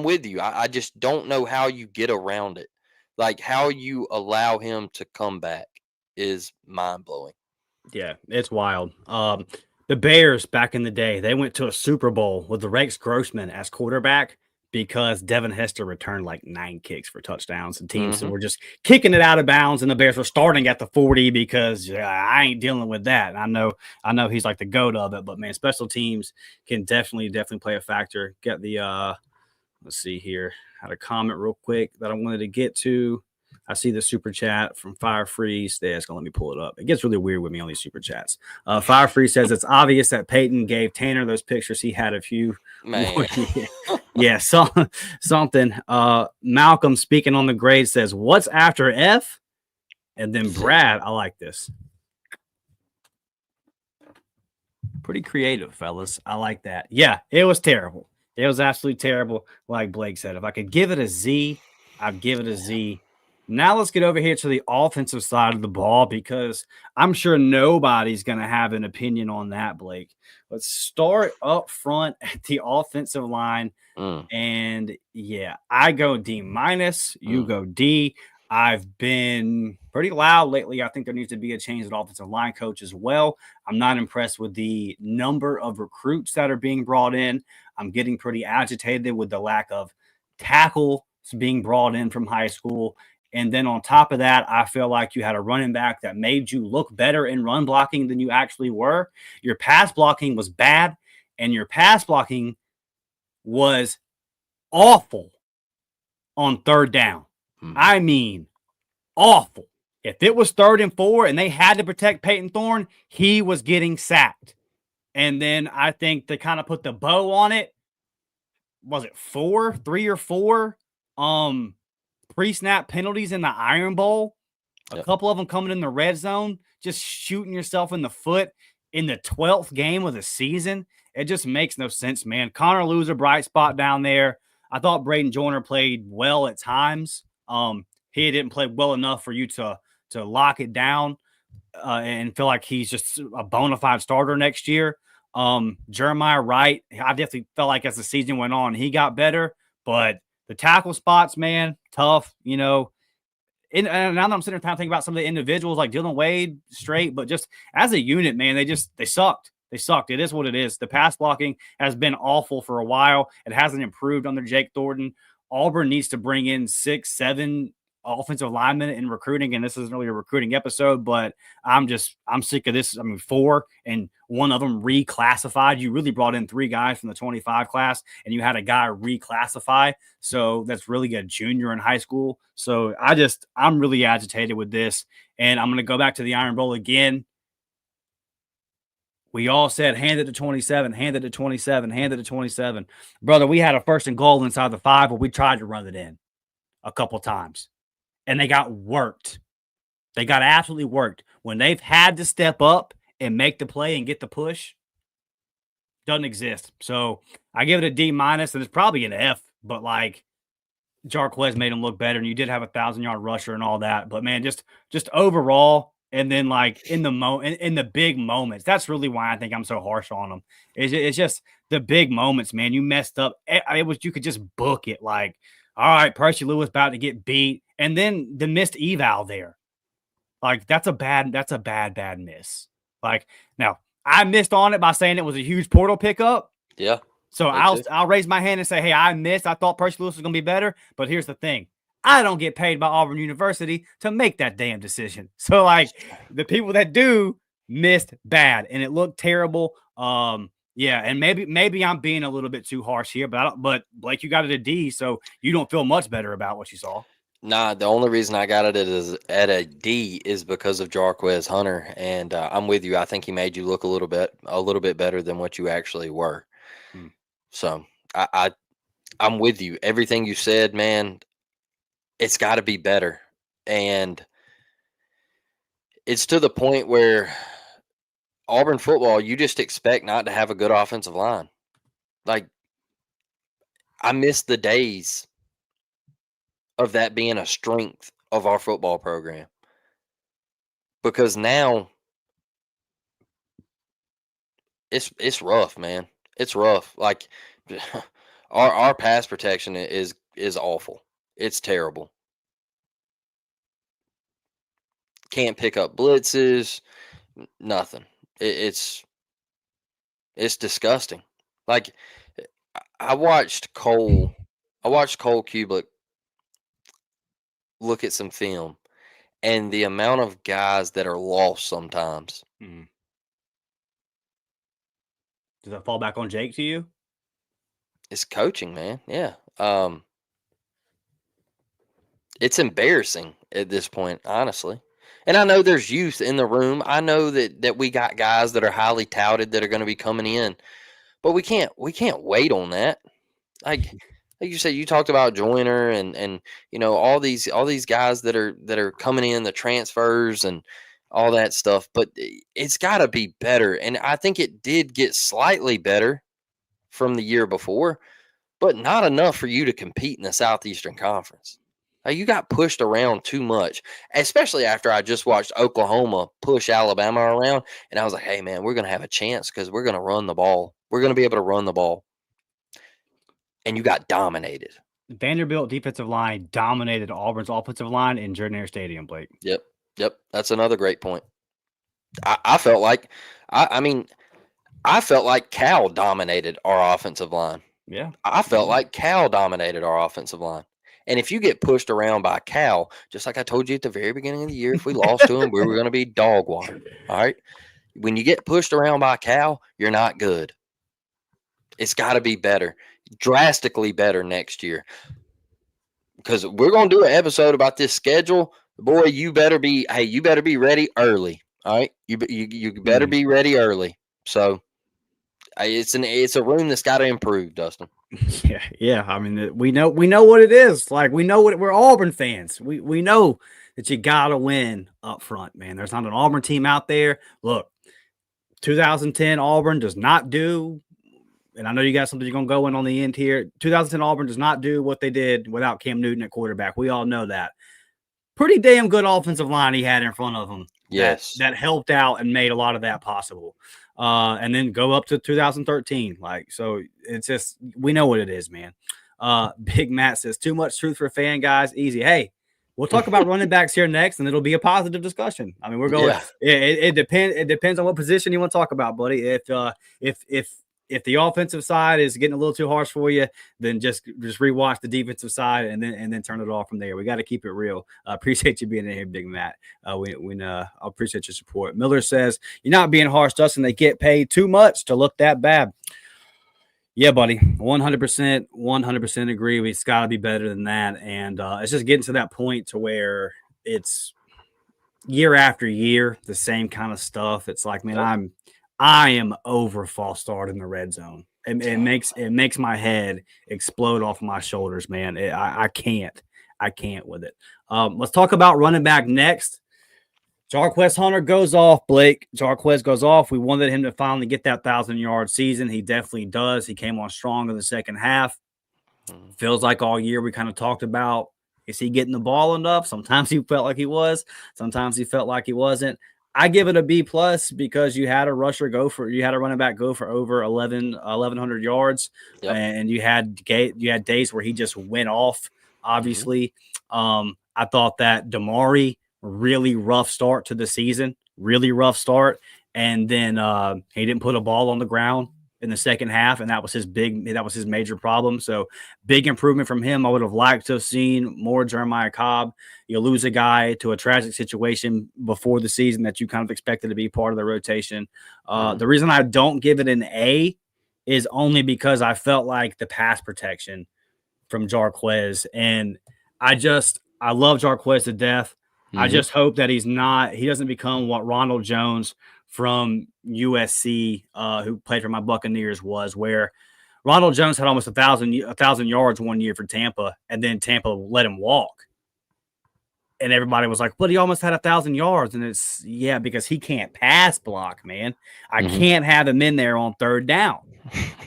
with you. I just don't know how you get around it. Like how you allow him to come back is mind blowing. Yeah, it's wild. The Bears back in the day, they went to a Super Bowl with the Rex Grossman as quarterback because Devin Hester returned like 9 kicks for touchdowns, and teams were just kicking it out of bounds, and the Bears were starting at the 40 because I ain't dealing with that. I know he's like the goat of it, but man, special teams can definitely play a factor. Get the let's see here. I had a comment real quick that I wanted to get to. I see the super chat from Fire Freeze. It's going to let me pull it up. It gets really weird with me on these super chats. Fire Freeze says it's obvious that Peyton gave Tanner those pictures. He had a few. Man. Yeah, something. Malcolm speaking on the grade says, what's after F? And then Brad, I like this. Pretty creative, fellas. I like that. Yeah, it was terrible. It was absolutely terrible. Like Blake said, if I could give it a Z, I'd give it a Z. Now let's get over here to the offensive side of the ball because I'm sure nobody's going to have an opinion on that, Blake. Let's start up front at the offensive line. And yeah, I go D-. You go D. I've been pretty loud lately. I think there needs to be a change at offensive line coach as well. I'm not impressed with the number of recruits that are being brought in. I'm getting pretty agitated with the lack of tackles being brought in from high school. And then on top of that, I feel like you had a running back that made you look better in run blocking than you actually were. Your pass blocking was bad, and your pass blocking was awful on third down. I mean, awful. If it was 3rd and 4 and they had to protect Peyton Thorne, he was getting sacked. And then I think to kind of put the bow on it, was it 3 or 4 pre-snap penalties in the Iron Bowl? A couple of them coming in the red zone, just shooting yourself in the foot in the 12th game of the season. It just makes no sense, man. Connor Lew's a bright spot down there. I thought Braden Joyner played well at times. He didn't play well enough for you to lock it down and feel like he's just a bona fide starter next year. Jeremiah Wright, I definitely felt like as the season went on, he got better. But the tackle spots, man, tough, you know. And now that I'm sitting there thinking about some of the individuals like Dylan Wade, straight, but just as a unit, man, they sucked. They sucked. It is what it is. The pass blocking has been awful for a while. It hasn't improved under Jake Thornton. Auburn needs to bring in 6, 7 offensive linemen in recruiting, and this isn't really a recruiting episode, but I'm sick of this. I mean, 4 and one of them reclassified. You really brought in 3 guys from the 25 class, and you had a guy reclassify. So that's really a junior in high school. So I'm really agitated with this, and I'm going to go back to the Iron Bowl again. We all said hand it to 27, hand it to 27, hand it to 27. Brother, we had a 1st and goal inside the 5, but we tried to run it in a couple times, and they got worked. They got absolutely worked. When they've had to step up and make the play and get the push, doesn't exist. So I give it a D minus, and it's probably an F, but like Jarquez made him look better, and you did have a 1,000-yard rusher and all that. But man, just overall, and then like in the big moments, that's really why I think I'm so harsh on them. It's just the big moments, man. You messed up. It was, you could just book it like, all right, Percy Lewis about to get beat, and then the missed eval there. Like that's a bad miss. Like now, I missed on it by saying it was a huge portal pickup. Yeah. So I'll raise my hand and say, hey, I missed. I thought Percy Lewis was going to be better. But here's the thing. I don't get paid by Auburn University to make that damn decision. So, like, the people that do missed bad, and it looked terrible. Yeah, and maybe I'm being a little bit too harsh here, but Blake, you got it a D, so you don't feel much better about what you saw. Nah, the only reason I got it at a D is because of Jarquez Hunter, and I'm with you. I think he made you look a little bit better than what you actually were. So I'm with you. Everything you said, man, it's got to be better. And it's to the point where Auburn football, you just expect not to have a good offensive line. Like, I miss the days of that being a strength of our football program. Because now it's rough, man. It's rough. Like our pass protection is awful. It's terrible. Can't pick up blitzes, nothing. It's disgusting. Like I watched Cole Kubelik look at some film, and the amount of guys that are lost sometimes. Does that fall back on Jake to you? It's coaching, man. Yeah. It's embarrassing at this point, honestly. And I know there's youth in the room. I know that we got guys that are highly touted that are going to be coming in, but we can't wait on that. Like you said, you talked about Joyner and you know all these guys that are coming in, the transfers and all that stuff. But it's got to be better, and I think it did get slightly better from the year before, but not enough for you to compete in the Southeastern Conference. You got pushed around too much, especially after I just watched Oklahoma push Alabama around, and I was like, hey, man, we're going to have a chance because we're going to run the ball. We're going to be able to run the ball. And you got dominated. Vanderbilt defensive line dominated Auburn's offensive line in Jordan-Hare Stadium, Blake. Yep. That's another great point. I felt like I felt like Cal dominated our offensive line. Yeah. I felt like Cal dominated our offensive line. And if you get pushed around by Cal, just like I told you at the very beginning of the year, if we lost to him, we were going to be dog water. All right. When you get pushed around by Cal, you're not good. It's got to be better, drastically better next year. Because we're going to do an episode about this schedule. Boy, you better be ready early. All right. You better be ready early. So it's a room that's got to improve, Dustin. Yeah. I mean, we know what it is. Like we're Auburn fans. We know that you gotta win up front, man. There's not an Auburn team out there. Look, 2010 Auburn does not do, and I know you got something you're gonna go in on the end here. 2010 Auburn does not do what they did without Cam Newton at quarterback. We all know that. Pretty damn good offensive line he had in front of him. Yes, that helped out and made a lot of that possible. And then go up to 2013. Like, so it's just, we know what it is, man. Big Matt says, too much truth for a fan, guys. Easy. Hey, we'll talk about running backs here next, and it'll be a positive discussion. I mean, we're going, it depends. It depends on what position you want to talk about, buddy. If the offensive side is getting a little too harsh for you, then just rewatch the defensive side and then turn it off from there. We got to keep it real. Appreciate you being in here, Big Matt. I appreciate your support. Miller says, you're not being harsh, Dustin. They get paid too much to look that bad. Yeah, buddy. 100% agree. It's got to be better than that. And it's just getting to that point to where it's year after year, the same kind of stuff. It's like, man, I am over false start in the red zone. It makes my head explode off my shoulders, man. I can't with it. Let's talk about running back next. Jarquez Hunter goes off. Blake Jarquez goes off. We wanted him to finally get that 1,000-yard season. He definitely does. He came on strong in the second half. Feels like all year we kind of talked about, is he getting the ball enough? Sometimes he felt like he was. Sometimes he felt like he wasn't. I give it a B plus because you had a running back go for over 1,100 yards, Yep. and you had days where he just went off. Obviously, I thought that Damari, really rough start to the season, really rough start, and then he didn't put a ball on the ground in the second half, and that was his major problem. So big improvement from him. I would have liked to have seen more Jeremiah Cobb. You lose a guy to a tragic situation before the season that you kind of expected to be part of the rotation. The reason I don't give it an A is only because I felt like the pass protection from Jarquez, and I love Jarquez to death. I just hope that he doesn't become what Ronald Jones from USC, who played for my Buccaneers, was, where Ronald Jones had almost 1,000 yards one year for Tampa, and then Tampa let him walk. And everybody was like, but he almost had 1,000 yards. And it's, yeah, because he can't pass block, man. I can't have him in there on third down.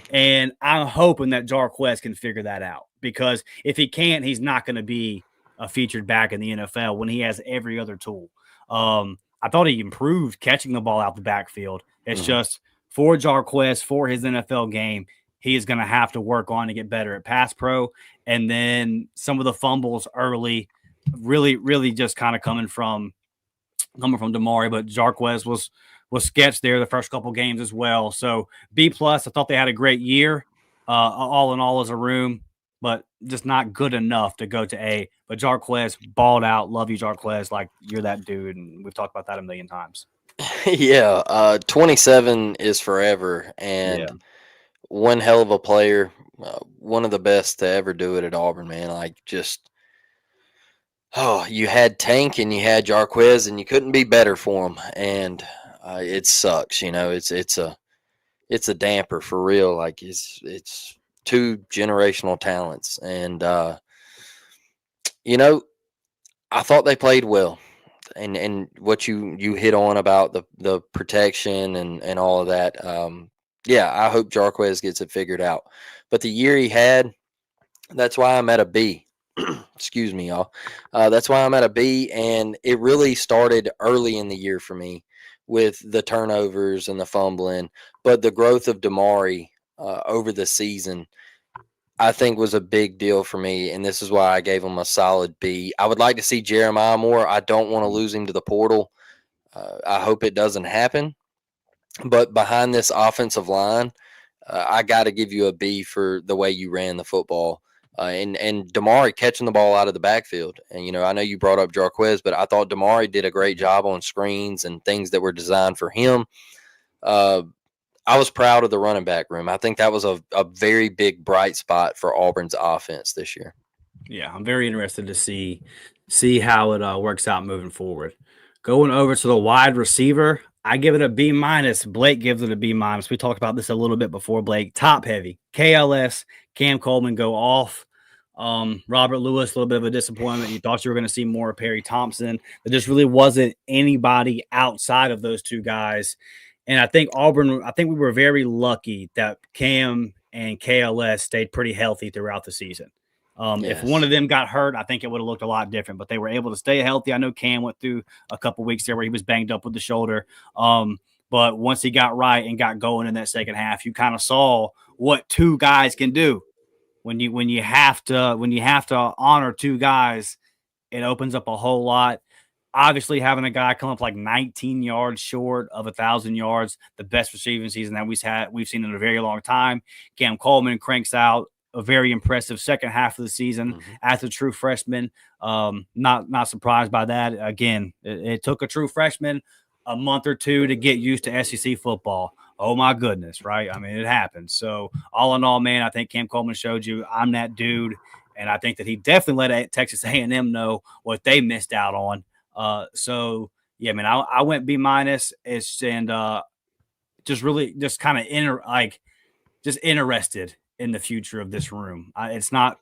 And I'm hoping that Jarquez can figure that out, because if he can't, he's not going to be a featured back in the NFL when he has every other tool. I thought he improved catching the ball out the backfield. It's just for Jarquez, for his NFL game, he is going to have to work on to get better at pass pro. And then some of the fumbles early, really just kind of coming from Damari, but Jarquez was sketched there the first couple games as well. So B plus. I thought they had a great year, all in all as a room, but just not good enough to go to A. But Jarquez balled out. Love you, Jarquez. Like, you're that dude, and we've talked about that a million times. Yeah, 27 is forever, and one hell of a player, one of the best to ever do it at Auburn, man. Like, just, you had Tank and you had Jarquez, and you couldn't be better for them. And it sucks, it's a damper for real. Like, it's two generational talents, and I thought they played well. And what you hit on about the protection and all of that. Yeah, I hope Jarquez gets it figured out. But the year he had, that's why I'm at a B. Excuse me, y'all. That's why I'm at a B. And it really started early in the year for me with the turnovers and the fumbling. But the growth of Damari over the season, I think, was a big deal for me, and this is why I gave him a solid B. I would like to see Jeremiah more. I don't want to lose him to the portal. I hope it doesn't happen. But behind this offensive line, I got to give you a B for the way you ran the football. And Damari catching the ball out of the backfield. And, I know you brought up Jarquez, but I thought Damari did a great job on screens and things that were designed for him. I was proud of the running back room. I think that was a very big bright spot for Auburn's offense this year. Yeah, I'm very interested to see how it works out moving forward. Going over to the wide receiver, I give it a B minus. Blake gives it a B minus. We talked about this a little bit before, Blake. Top heavy. KLS, Cam Coleman go off. Robert Lewis, a little bit of a disappointment. You thought you were going to see more of Perry Thompson. There just really wasn't anybody outside of those two guys. And I think we were very lucky that Cam and KLS stayed pretty healthy throughout the season. If one of them got hurt, I think it would have looked a lot different, but they were able to stay healthy. I know Cam went through a couple weeks there where he was banged up with the shoulder. But once he got right and got going in that second half, you kind of saw what two guys can do. When you have to honor two guys, it opens up a whole lot. Obviously, having a guy come up like 19 yards short of 1,000 yards, the best receiving season that we've seen in a very long time. Cam Coleman cranks out a very impressive second half of the season as a true freshman. Not surprised by that. Again, it took a true freshman a month or two to get used to SEC football. Oh my goodness, right? I mean, it happens. So all in all, man, I think Cam Coleman showed you I'm that dude, and I think that he definitely let Texas A&M know what they missed out on. So yeah, man, I went B minus. To just really just kind of just interested in the future of this room. It's not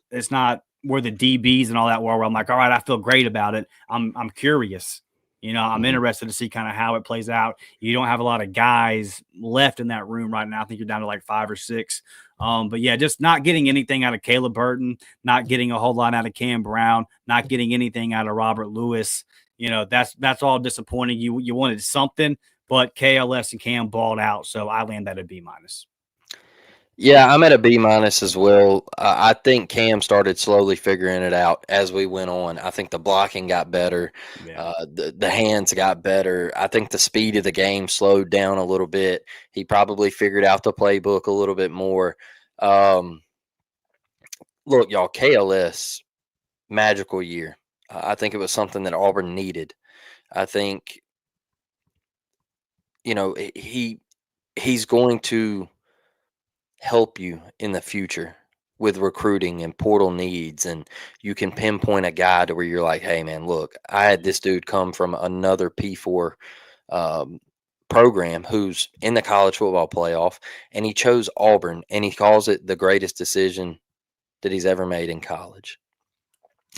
where the DBs and all that were, where I'm like, all right, I feel great about it. I'm curious. I'm interested to see kind of how it plays out. You don't have a lot of guys left in that room right now. I think you're down to like 5 or 6. But yeah, just not getting anything out of Caleb Burton, not getting a whole lot out of Cam Brown, not getting anything out of Robert Lewis. That's all disappointing. You wanted something, but KLS and Cam balled out. So I land at a B-. Yeah, I'm at a B- as well. I think Cam started slowly figuring it out as we went on. I think the blocking got better. Yeah. The hands got better. I think the speed of the game slowed down a little bit. He probably figured out the playbook a little bit more. Look, y'all, KLS, magical year. I think it was something that Auburn needed. I think, he's going to help you in the future with recruiting and portal needs, and you can pinpoint a guy to where you're like, hey man, look, I had this dude come from another P4 program who's in the college football playoff, and he chose Auburn, and he calls it the greatest decision that he's ever made in college.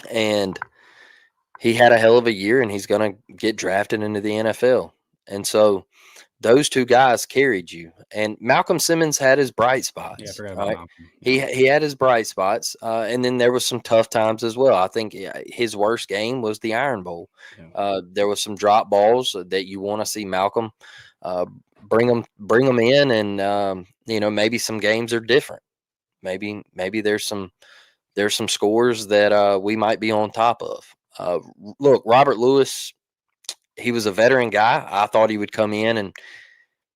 And he had a hell of a year, and he's going to get drafted into the NFL. And so those two guys carried you. And Malcolm Simmons had his bright spots. Yeah, I forgot about Malcolm. He had his bright spots, and then there was some tough times as well. I think his worst game was the Iron Bowl. Yeah. There was some drop balls that you want to see Malcolm bring them in, and maybe some games are different. Maybe there's some scores that we might be on top of. Look, Robert Lewis, he was a veteran guy. I thought he would come in and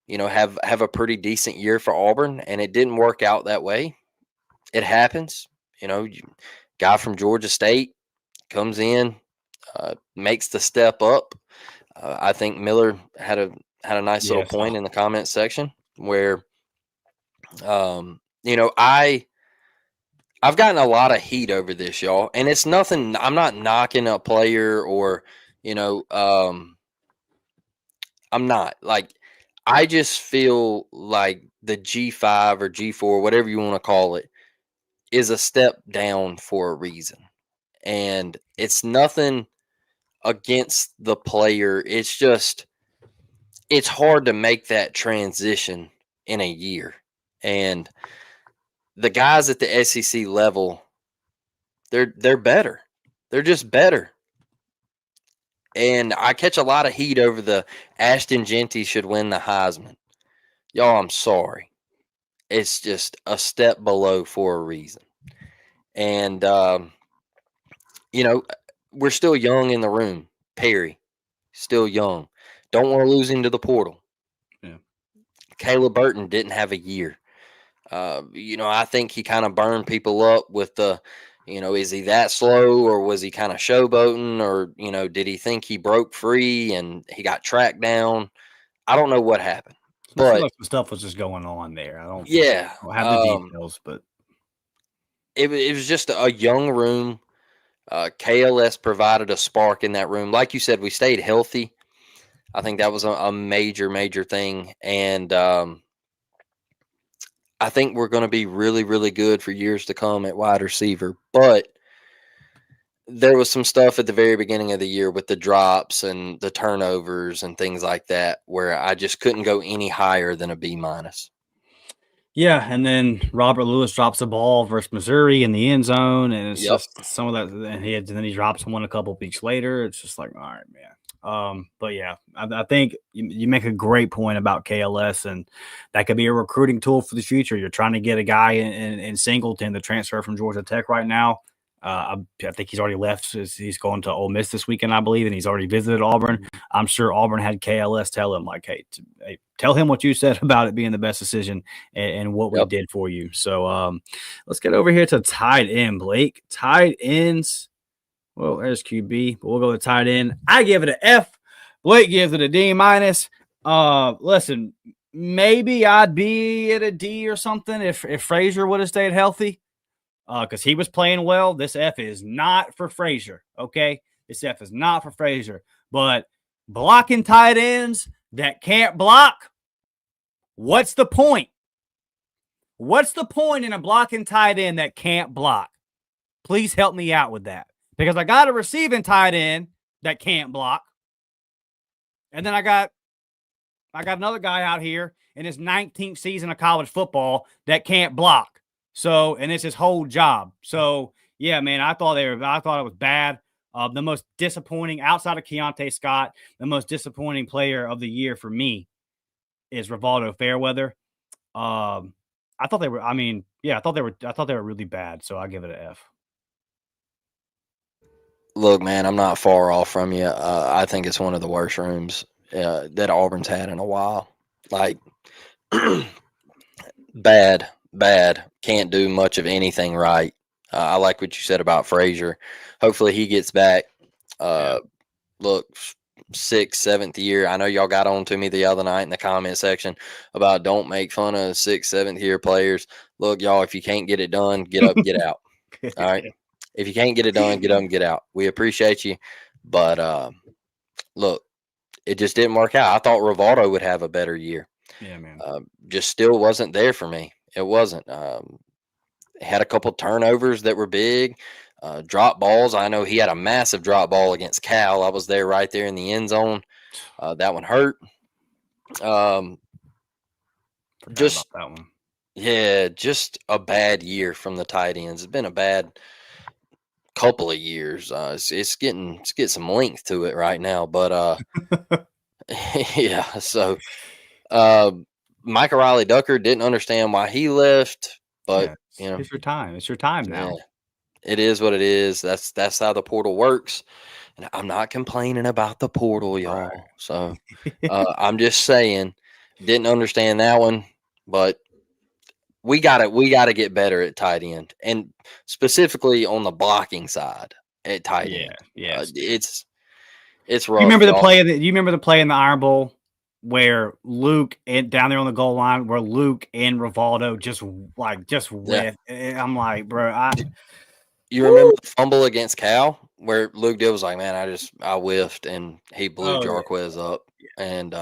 have a pretty decent year for Auburn, and it didn't work out that way. It happens. Guy from Georgia State comes in, makes the step up. I think Miller had a nice little point in the comment section where, I've gotten a lot of heat over this, y'all, and it's nothing. I'm not knocking a player or, I'm not like. I just feel like the G5 or G4, whatever you want to call it, is a step down for a reason. And it's nothing against the player. It's just, it's hard to make that transition in a year. And the guys at the SEC level, they're better. They're just better. And I catch a lot of heat over the Ashton Genty should win the Heisman. Y'all, I'm sorry. It's just a step below for a reason. And, we're still young in the room. Perry, still young. Don't want to lose him to the portal. Yeah. Caleb Burton didn't have a year. I think he kind of burned people up with the, is he that slow, or was he kind of showboating, or, did he think he broke free and he got tracked down? I don't know what happened. But some stuff was just going on there. I don't have the details, but it was just a young room. KLS provided a spark in that room. Like you said, we stayed healthy. I think that was a major, major thing. And I think we're going to be really, really good for years to come at wide receiver. But there was some stuff at the very beginning of the year with the drops and the turnovers and things like that where I just couldn't go any higher than a B-. Yeah, and then Robert Lewis drops a ball versus Missouri in the end zone, and it's just some of that. And then he drops one a couple weeks later. It's just like, all right, man. But yeah, I think you make a great point about KLS, and that could be a recruiting tool for the future. You're trying to get a guy in Singleton to transfer from Georgia Tech right now. I think he's already left. He's going to Ole Miss this weekend, I believe, and he's already visited Auburn. I'm sure Auburn had KLS tell him, like, hey, tell him what you said about it being the best decision and what we did for you. So let's get over here to tight end, Blake. Tight ends. Well, there's QB, but we'll go to tight end. I give it an F. Blake gives it a D-. Listen, maybe I'd be at a D or something if Frazier would have stayed healthy. Because he was playing well. This F is not for Frazier, okay? This F is not for Frazier. But blocking tight ends that can't block, What's the point? What's the point in a blocking tight end that can't block? Please help me out with that. Because I got a receiving tight end that can't block. And then I got another guy out here in his 19th season of college football that can't block. So, and it's his whole job. So, yeah, man, I thought it was bad. The most disappointing outside of Keontae Scott, the most disappointing player of the year for me is Rivaldo Fairweather. I thought they were. I mean, yeah, I thought they were really bad. So I give it an F. Look, man, I'm not far off from you. I think it's one of the worst rooms that Auburn's had in a while. Like, bad. Can't do much of anything right. I like what you said about Frazier. Hopefully he gets back. Look, 6th, 7th year. I know y'all got on to me the other night in the comment section about don't make fun of 6th, 7th year players. Look, y'all, if you can't get it done, get up, get out. All right. If you can't get it done, get up and get out. We appreciate you. But look, it just didn't work out. I thought Rivaldo would have a better year. Yeah, man. Just still wasn't there for me. It wasn't. Had a couple turnovers that were big. Drop balls. I know he had a massive drop ball against Cal. I was there right there in the end zone. That one hurt. Just about that one. Yeah, just a bad year from the tight ends. It's been a bad couple of years. It's getting some length to it right now. But yeah. So Michael Riley Ducker didn't understand why he left, but yeah, it's your time. It's your time now. Yeah, it is what it is. That's how the portal works. And I'm not complaining about the portal, y'all. Right. So I'm just saying, didn't understand that one, but we gotta get better at tight end, and specifically on the blocking side at tight end. Yeah. It's rough. You remember the play? You remember the play in the Iron Bowl where Luke and down there on the goal line, where Luke and Rivaldo just whiff. Yeah. I'm like, bro, you remember the fumble against Cal where Luke did was like, man, I whiffed and he blew Jarquez up, and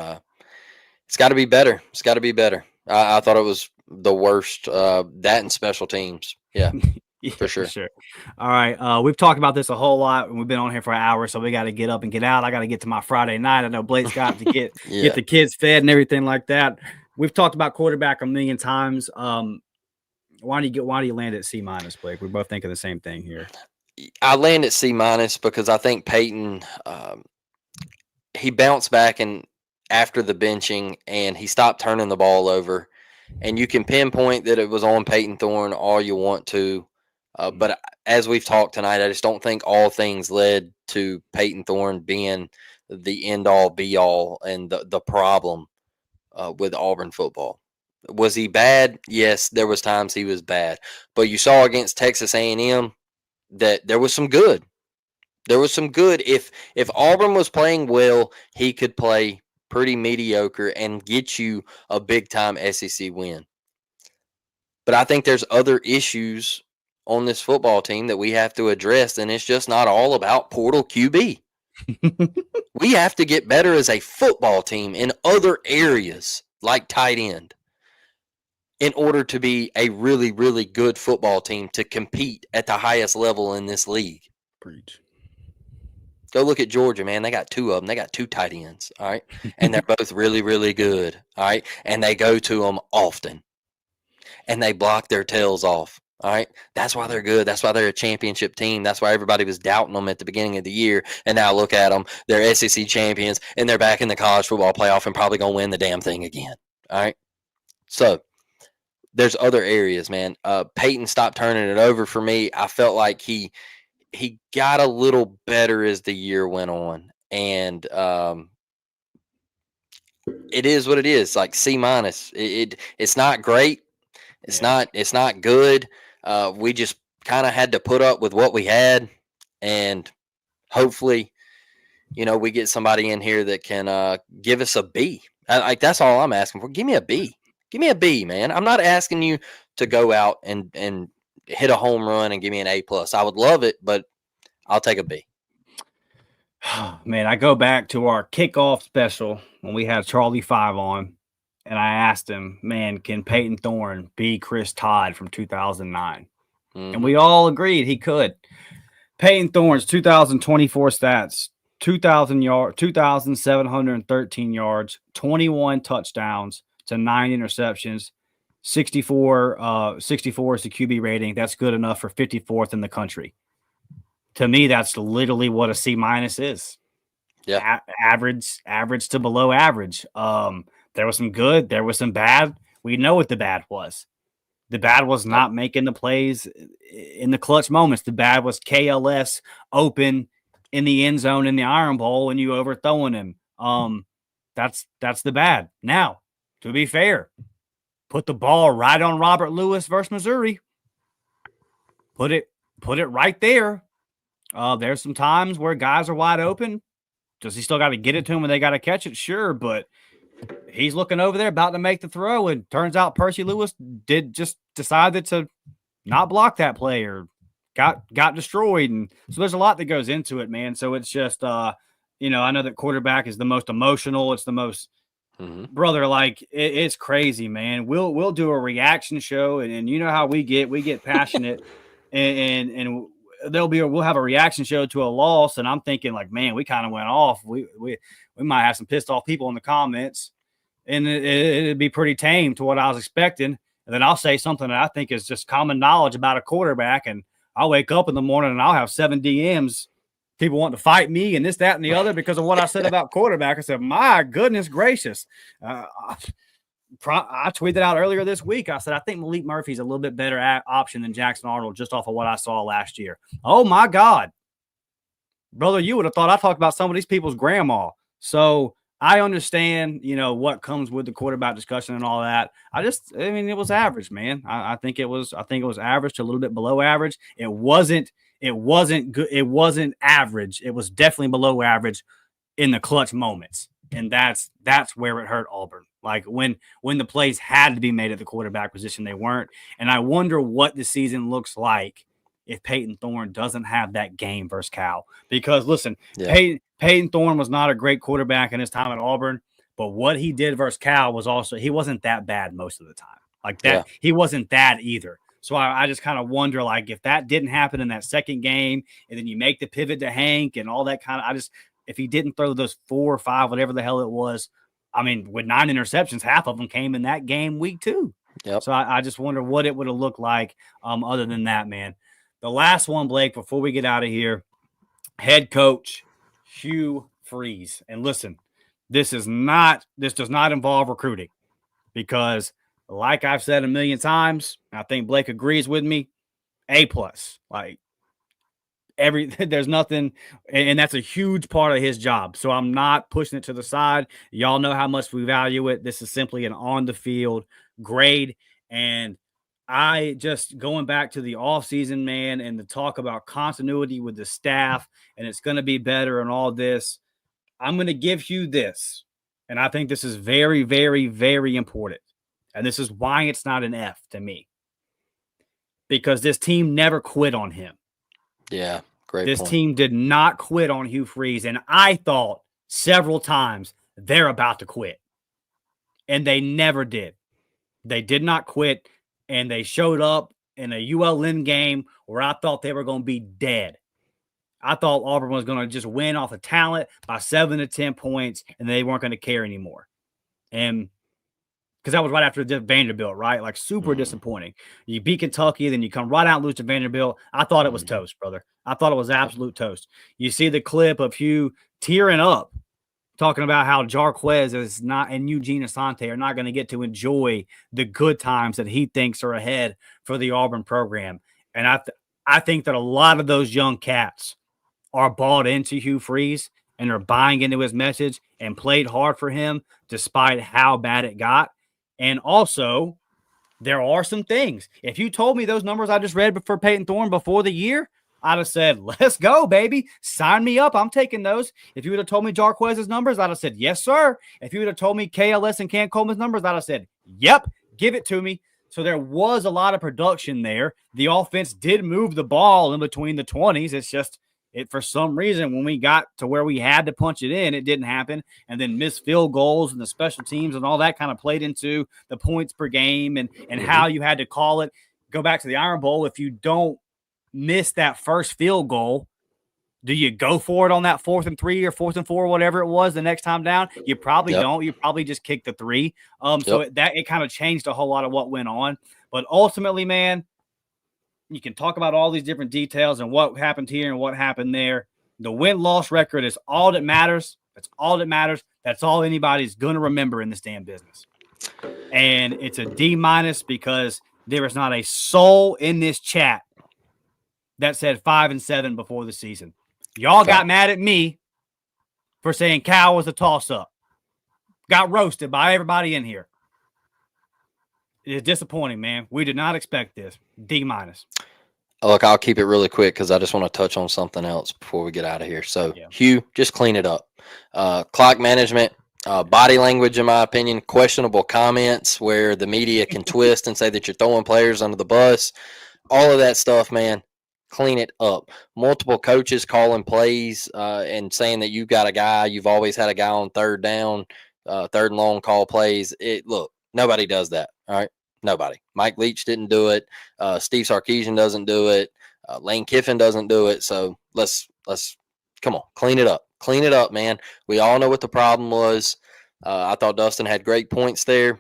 it's got to be better. It's got to be better. I thought it was the worst. That and special teams, yeah. Yeah, for sure. All right. We've talked about this a whole lot, and we've been on here for an hour, so we got to get up and get out. I got to get to my Friday night. I know Blake's got to get the kids fed and everything like that. We've talked about quarterback a million times. Why do you land at C-, Blake? We're both thinking the same thing here. I land at C- because I think Peyton he bounced back and after the benching, and he stopped turning the ball over. And you can pinpoint that it was on Peyton Thorne all you want to. But as we've talked tonight, I just don't think all things led to Peyton Thorne being the end-all, be-all, and the problem with Auburn football. Was he bad? Yes, there was times he was bad. But you saw against Texas A&M that there was some good. There was some good. If Auburn was playing well, he could play pretty mediocre and get you a big-time SEC win. But I think there's other issues on this football team that we have to address, and it's just not all about portal QB. We have to get better as a football team in other areas like tight end in order to be a really, really good football team to compete at the highest level in this league. Preach. Go look at Georgia, man. They got two of them. They got two tight ends, all right? And they're both really, really good, all right? And they go to them often. And they block their tails off. All right. That's why they're good. That's why they're a championship team. That's why everybody was doubting them at the beginning of the year. And now look at them. They're SEC champions, and they're back in the college football playoff and probably going to win the damn thing again. All right. So there's other areas, man. Peyton stopped turning it over for me. I felt like he got a little better as the year went on. And it is what it is. Like C-. It's not great. It's not good. We just kind of had to put up with what we had, and hopefully, we get somebody in here that can give us a B. Like that's all I'm asking for. Give me a B. Give me a B, man. I'm not asking you to go out and hit a home run and give me an A+. I would love it, but I'll take a B. Man, I go back to our kickoff special when we had Charlie 5 on. and I asked him, man, can Peyton Thorne be Chris Todd from 2009? And we all agreed he could. Peyton Thorne's 2024 stats, 2,713 yards, 21 touchdowns to 9 interceptions, 64 is the QB rating. That's good enough for 54th in the country. To me, that's literally what a C- is. Yeah. Average to below average. There was some good, there was some bad. We know what the bad was. The bad was not making the plays in the clutch moments. The bad was KLS open in the end zone in the Iron Bowl and you overthrowing him. That's the bad. Now, to be fair, put the ball right on Robert Lewis versus Missouri. Put it right there. There's some times where guys are wide open. Does he still got to get it to him when they got to catch it? Sure, but he's looking over there about to make the throw, and turns out Percy Lewis decided to not block that play or got destroyed. And so there's a lot that goes into it, man. So it's just I know that quarterback is the most emotional. It's the most brother, like it's crazy, man. We'll do a reaction show, and you know how we get passionate and we'll have a reaction show to a loss, and I'm thinking like, man, we kind of went off. We might have some pissed off people in the comments, and it'd be pretty tame to what I was expecting. And then I'll say something that I think is just common knowledge about a quarterback, and I'll wake up in the morning and I'll have 7 DMs, people wanting to fight me and this, that, and the other because of what I said about quarterback. I said, my goodness gracious. I tweeted out earlier this week. I said, I think Malik Murphy's a little bit better option than Jackson Arnold just off of what I saw last year. Oh, my God. Brother, you would have thought I talked about some of these people's grandma. So I understand, what comes with the quarterback discussion and all that. It was average, man. I think it was average to a little bit below average. It wasn't good. It wasn't average. It was definitely below average in the clutch moments. And that's where it hurt Auburn. Like when the plays had to be made at the quarterback position, they weren't. And I wonder what the season looks like if Peyton Thorne doesn't have that game versus Cal. Because listen, Peyton Thorne was not a great quarterback in his time at Auburn, but what he did versus Cal was also, he wasn't that bad most of the time. Like that, he wasn't that either. So I just kind of wonder, like, if that didn't happen in that second game, and then you make the pivot to Hank and all that kind of, if he didn't throw those 4 or 5, whatever the hell it was, I mean, with 9 interceptions, half of them came in that game week 2. Yep. So I just wonder what it would have looked like other than that, man. The last one, Blake, before we get out of here, head coach Hugh Freeze. And listen, this does not involve recruiting because, like I've said a million times, I think Blake agrees with me, A+. Like, there's nothing, and that's a huge part of his job. So I'm not pushing it to the side. Y'all know how much we value it. This is simply an on the field grade. And I just going back to the offseason, man, and the talk about continuity with the staff, and it's going to be better and all this. I'm going to give you this. And I think this is very, very, very important. And this is why it's not an F to me. Because this team never quit on him. Yeah, great This point. team did not quit on Hugh Freeze, and I thought several times they're about to quit. And they never did. They did not quit, and they showed up in a ULM game where I thought they were going to be dead. I thought Auburn was going to just win off of talent by 7 to 10 points, and they weren't going to care anymore. And because that was right after Vanderbilt, right? Like super disappointing. You beat Kentucky, then you come right out and lose to Vanderbilt. I thought it was toast, brother. I thought it was absolute toast. You see the clip of Hugh tearing up, talking about how Jarquez is not and Eugene Asante are not going to get to enjoy the good times that he thinks are ahead for the Auburn program. And I think that a lot of those young cats are bought into Hugh Freeze and are buying into his message and played hard for him despite how bad it got. And also, there are some things. If you told me those numbers I just read for Peyton Thorne before the year, I'd have said, let's go, baby. Sign me up. I'm taking those. If you would have told me Jarquez's numbers, I'd have said, yes, sir. If you would have told me KLS and Cam Coleman's numbers, I'd have said, yep, give it to me. So there was a lot of production there. The offense did move the ball in between the 20s. It's just It, for some reason, when we got to where we had to punch it in, it didn't happen. And then missed field goals and the special teams and all that kind of played into the points per game and how you had to call it. Go back to the Iron Bowl. If you don't miss that first field goal, do you go for it on that 4th and 3 or 4th and 4, whatever it was, the next time down? You probably don't. You probably just kick the 3. So it kind of changed a whole lot of what went on. But ultimately, man, you can talk about all these different details and what happened here and what happened there. The win-loss record is all that matters. That's all that matters. That's all anybody's going to remember in this damn business. And it's a D- because there is not a soul in this chat that said 5-7 before the season. Y'all got mad at me for saying Cal was a toss-up. Got roasted by everybody in here. It is disappointing, man. We did not expect this. D-. Look, I'll keep it really quick because I just want to touch on something else before we get out of here. So, Hugh, just clean it up. Clock management, body language, in my opinion, questionable comments where the media can twist and say that you're throwing players under the bus. All of that stuff, man, clean it up. Multiple coaches calling plays and saying that you've got a guy, you've always had a guy on third down, third and long call plays. Look, nobody does that, all right? Nobody. Mike Leach didn't do it. Steve Sarkisian doesn't do it. Lane Kiffin doesn't do it. So let's come on, clean it up. Clean it up, man. We all know what the problem was. I thought Dustin had great points there.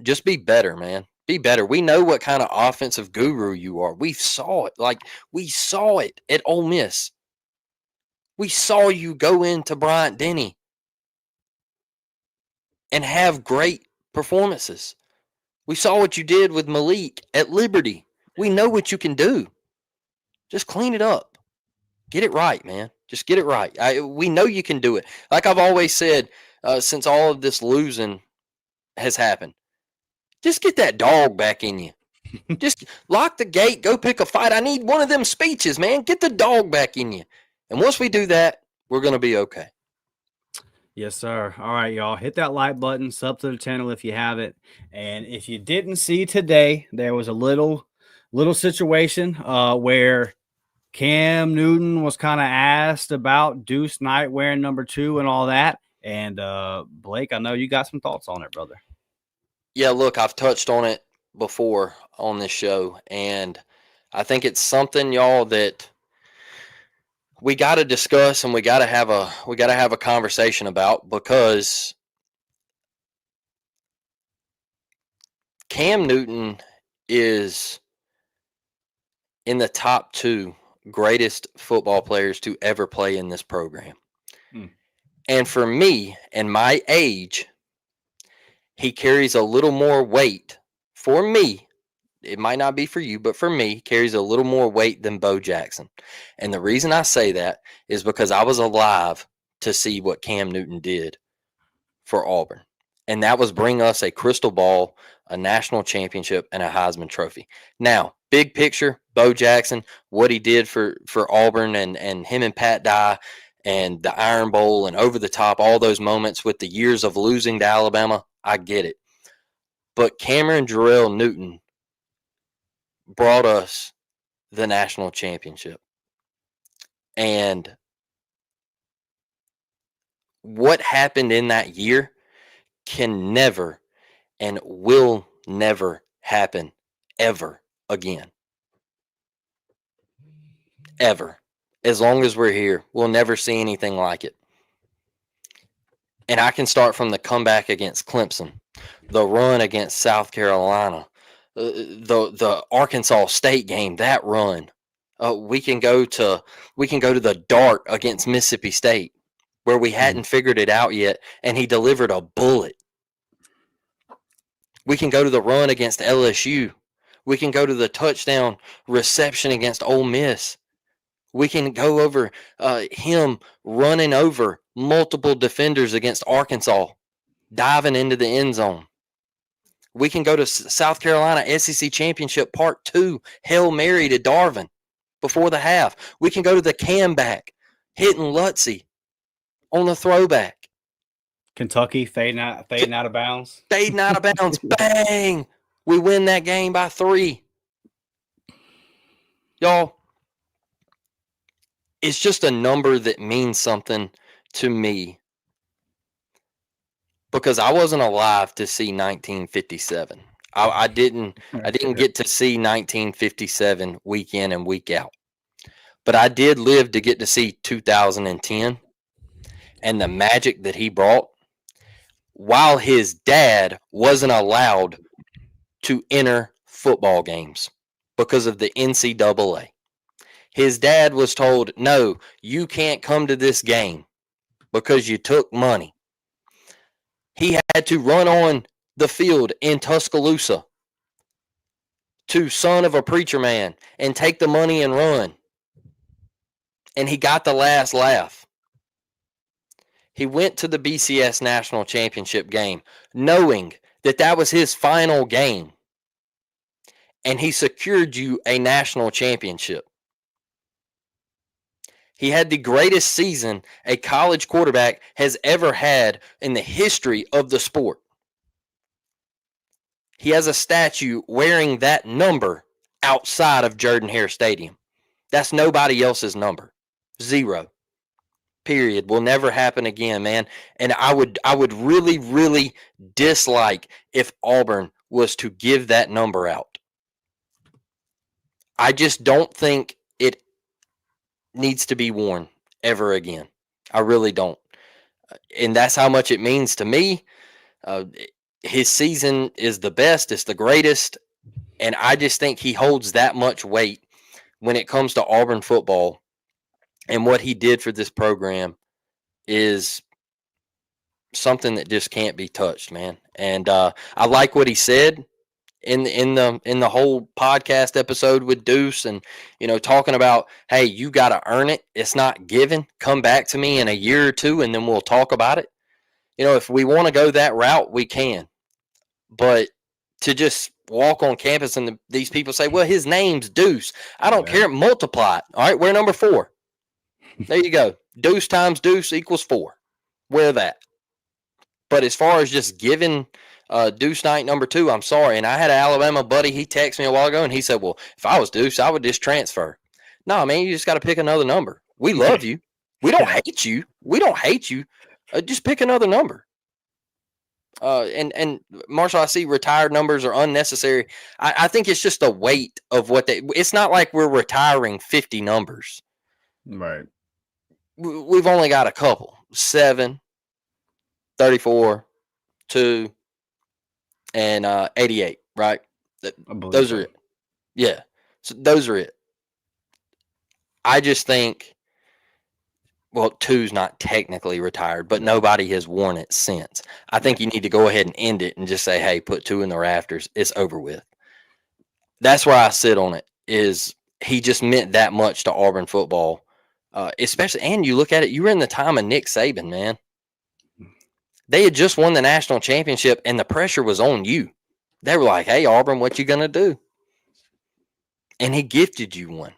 Just be better, man. Be better. We know what kind of offensive guru you are. We saw it. We saw it at Ole Miss. We saw you go into Bryant Denny and have great performances. We saw what you did with Malik at Liberty. We know what you can do. Just clean it up. Get it right, man. Just get it right. We know you can do it. Like I've always said, since all of this losing has happened, just get that dog back in you. Just lock the gate, go pick a fight. I need one of them speeches, man. Get the dog back in you. And once we do that, we're going to be okay. Yes, sir. All right, y'all. Hit that like button, sub to the channel if you have it. And if you didn't see today, there was a little situation where Cam Newton was kind of asked about Deuce Knight wearing number 2 and all that. And Blake, I know you got some thoughts on it, brother. Yeah, look, I've touched on it before on this show, and I think it's something, y'all, that we got to discuss and we got to have a conversation about, because Cam Newton is in the top 2 greatest football players to ever play in this program. And for me and my age, he carries a little more weight for me. It might not be for you, but for me, carries a little more weight than Bo Jackson. And the reason I say that is because I was alive to see what Cam Newton did for Auburn. And that was bring us a crystal ball, a national championship, and a Heisman Trophy. Now, big picture, Bo Jackson, what he did for Auburn and him and Pat Dye and the Iron Bowl and over the top, all those moments with the years of losing to Alabama, I get it. But Cameron Jarrell Newton brought us the national championship. And what happened in that year can never and will never happen ever again. Ever. As long as we're here, we'll never see anything like it. And I can start from the comeback against Clemson, the run against South Carolina, the Arkansas State game, that run. We can go to the dart against Mississippi State, where we hadn't figured it out yet, and he delivered a bullet. We can go to the run against LSU. We can go to the touchdown reception against Ole Miss. We can go over him running over multiple defenders against Arkansas, diving into the end zone. We can go to South Carolina SEC Championship Part 2, Hail Mary to Darvin before the half. We can go to the Cam back, hitting Lutzy on the throwback. Kentucky fading out of bounds. Fading out of bounds. Bang! We win that game by 3. Y'all, it's just a number that means something to me because I wasn't alive to see 1957. I didn't get to see 1957 week in and week out. But I did live to get to see 2010 and the magic that he brought while his dad wasn't allowed to enter football games because of the NCAA. His dad was told, no, you can't come to this game because you took money. He had to run on the field in Tuscaloosa to son of a preacher man and take the money and run. And he got the last laugh. He went to the BCS National Championship game knowing that that was his final game. And he secured you a national championship. He had the greatest season a college quarterback has ever had in the history of the sport. He has a statue wearing that number outside of Jordan-Hare Stadium. That's nobody else's number. 0. Period. Will never happen again, man. And I would really, really dislike if Auburn was to give that number out. I just don't think it needs to be worn ever again. I really don't. And that's how much it means to me. His season is the best. It's the greatest. And I just think he holds that much weight when it comes to Auburn football. And what he did for this program is something that just can't be touched, man. And I like what he said in the whole podcast episode with Deuce, and talking about, hey, you got to earn it. It's not given. Come back to me in a year or two, and then we'll talk about it. If we want to go that route, we can. But to just walk on campus and these people say, well, his name's Deuce. I don't care. Multiply it. All right, we're number 4. There you go. Deuce times Deuce equals 4. Wear that. But as far as just giving Deuce night number 2, I'm sorry. And I had an Alabama buddy. He texted me a while ago, and he said, well, if I was Deuce, I would just transfer. No, man, you just got to pick another number. We love you. We don't hate you. We don't hate you. Just pick another number. And Marshall, I see retired numbers are unnecessary. I think it's just the weight of what it's not like we're retiring 50 numbers. Right. We've only got a couple. 7, 34, 2, and 88, right? Those are it. Yeah. So those are it. I just think, well, 2's not technically retired, but nobody has worn it since. I think you need to go ahead and end it and just say, hey, put 2 in the rafters. It's over with. That's where I sit on it, is he just meant that much to Auburn football. Especially, and you look at it, you were in the time of Nick Saban, man. They had just won the national championship, and the pressure was on you. They were like, hey, Auburn, what you going to do? And he gifted you one.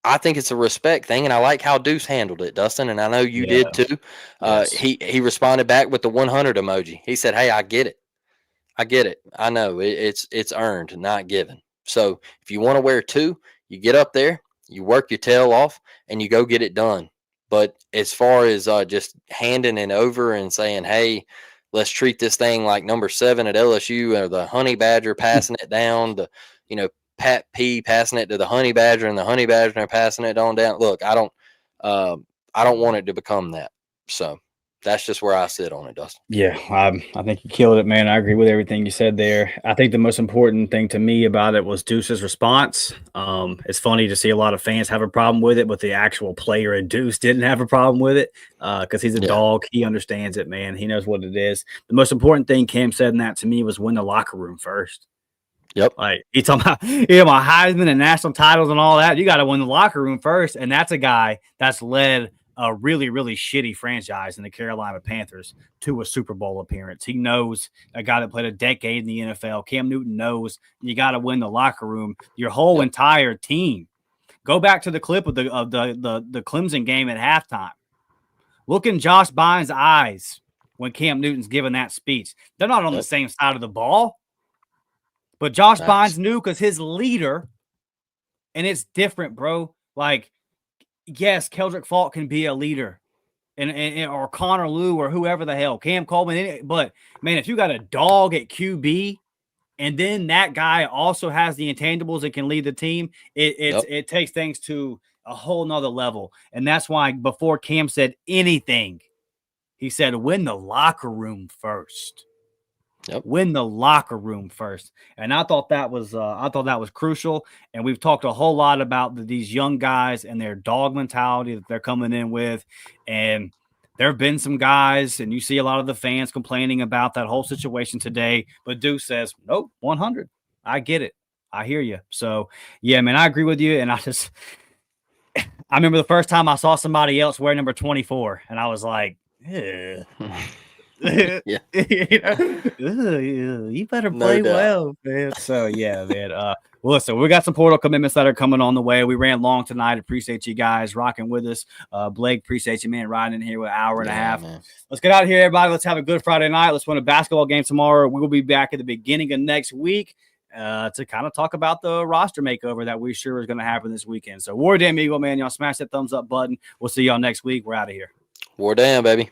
I think it's a respect thing, and I like how Deuce handled it, Dustin, and I know you did too. Yes. He responded back with the 100 emoji. He said, hey, I get it. I get it. I know it's earned, not given. So if you want to wear 2, you get up there, you work your tail off, and you go get it done. But as far as just handing it over and saying, hey, let's treat this thing like number 7 at LSU, or the Honey Badger passing it down, Pat P passing it to the Honey Badger, and the Honey Badger passing it on down. Look, I don't want it to become that. So that's just where I sit on it, Dustin. Yeah, I think you killed it, man. I agree with everything you said there. I think the most important thing to me about it was Deuce's response. It's funny to see a lot of fans have a problem with it, but the actual player at Deuce didn't have a problem with it because he's a dog. He understands it, man. He knows what it is. The most important thing Cam said in that to me was win the locker room first. Yep. Like he's talking about, Heisman and national titles and all that. You got to win the locker room first. And that's a guy that's led a really, really shitty franchise in the Carolina Panthers to a Super Bowl appearance. He knows, a guy that played a decade in the NFL. Cam Newton knows you got to win the locker room. Your whole entire team. Go back to the clip of the Clemson game at halftime. Look in Josh Bynes' eyes when Cam Newton's giving that speech. They're not on the same side of the ball. But Josh Bynes knew because his leader, and it's different, bro. Like, yes, Keldrick Faulk can be a leader, and or Connor Lew or whoever the hell, Cam Coleman. But man, if you got a dog at QB, and then that guy also has the intangibles that can lead the team, it takes things to a whole nother level. And that's why before Cam said anything, he said, win the locker room first. Win the locker room first. And I thought that was crucial. And we've talked a whole lot about these young guys and their dog mentality that they're coming in with. And there have been some guys, and you see a lot of the fans complaining about that whole situation today. But Deuce says, nope, 100. I get it. I hear you. So, yeah, man, I agree with you. And I remember the first time I saw somebody else wear number 24, and I was like, yeah. You better play well, man. So yeah, man. Listen, we got some portal commitments that are coming on the way. We ran long tonight. Appreciate you guys rocking with us. Blake, appreciate you, man, riding in here with an hour and a half. Man. Let's get out of here, everybody. Let's have a good Friday night. Let's win a basketball game tomorrow. We will be back at the beginning of next week to kind of talk about the roster makeover that we sure is going to happen this weekend. So War Damn Eagle, man, y'all smash that thumbs up button. We'll see y'all next week. We're out of here. War Damn, baby.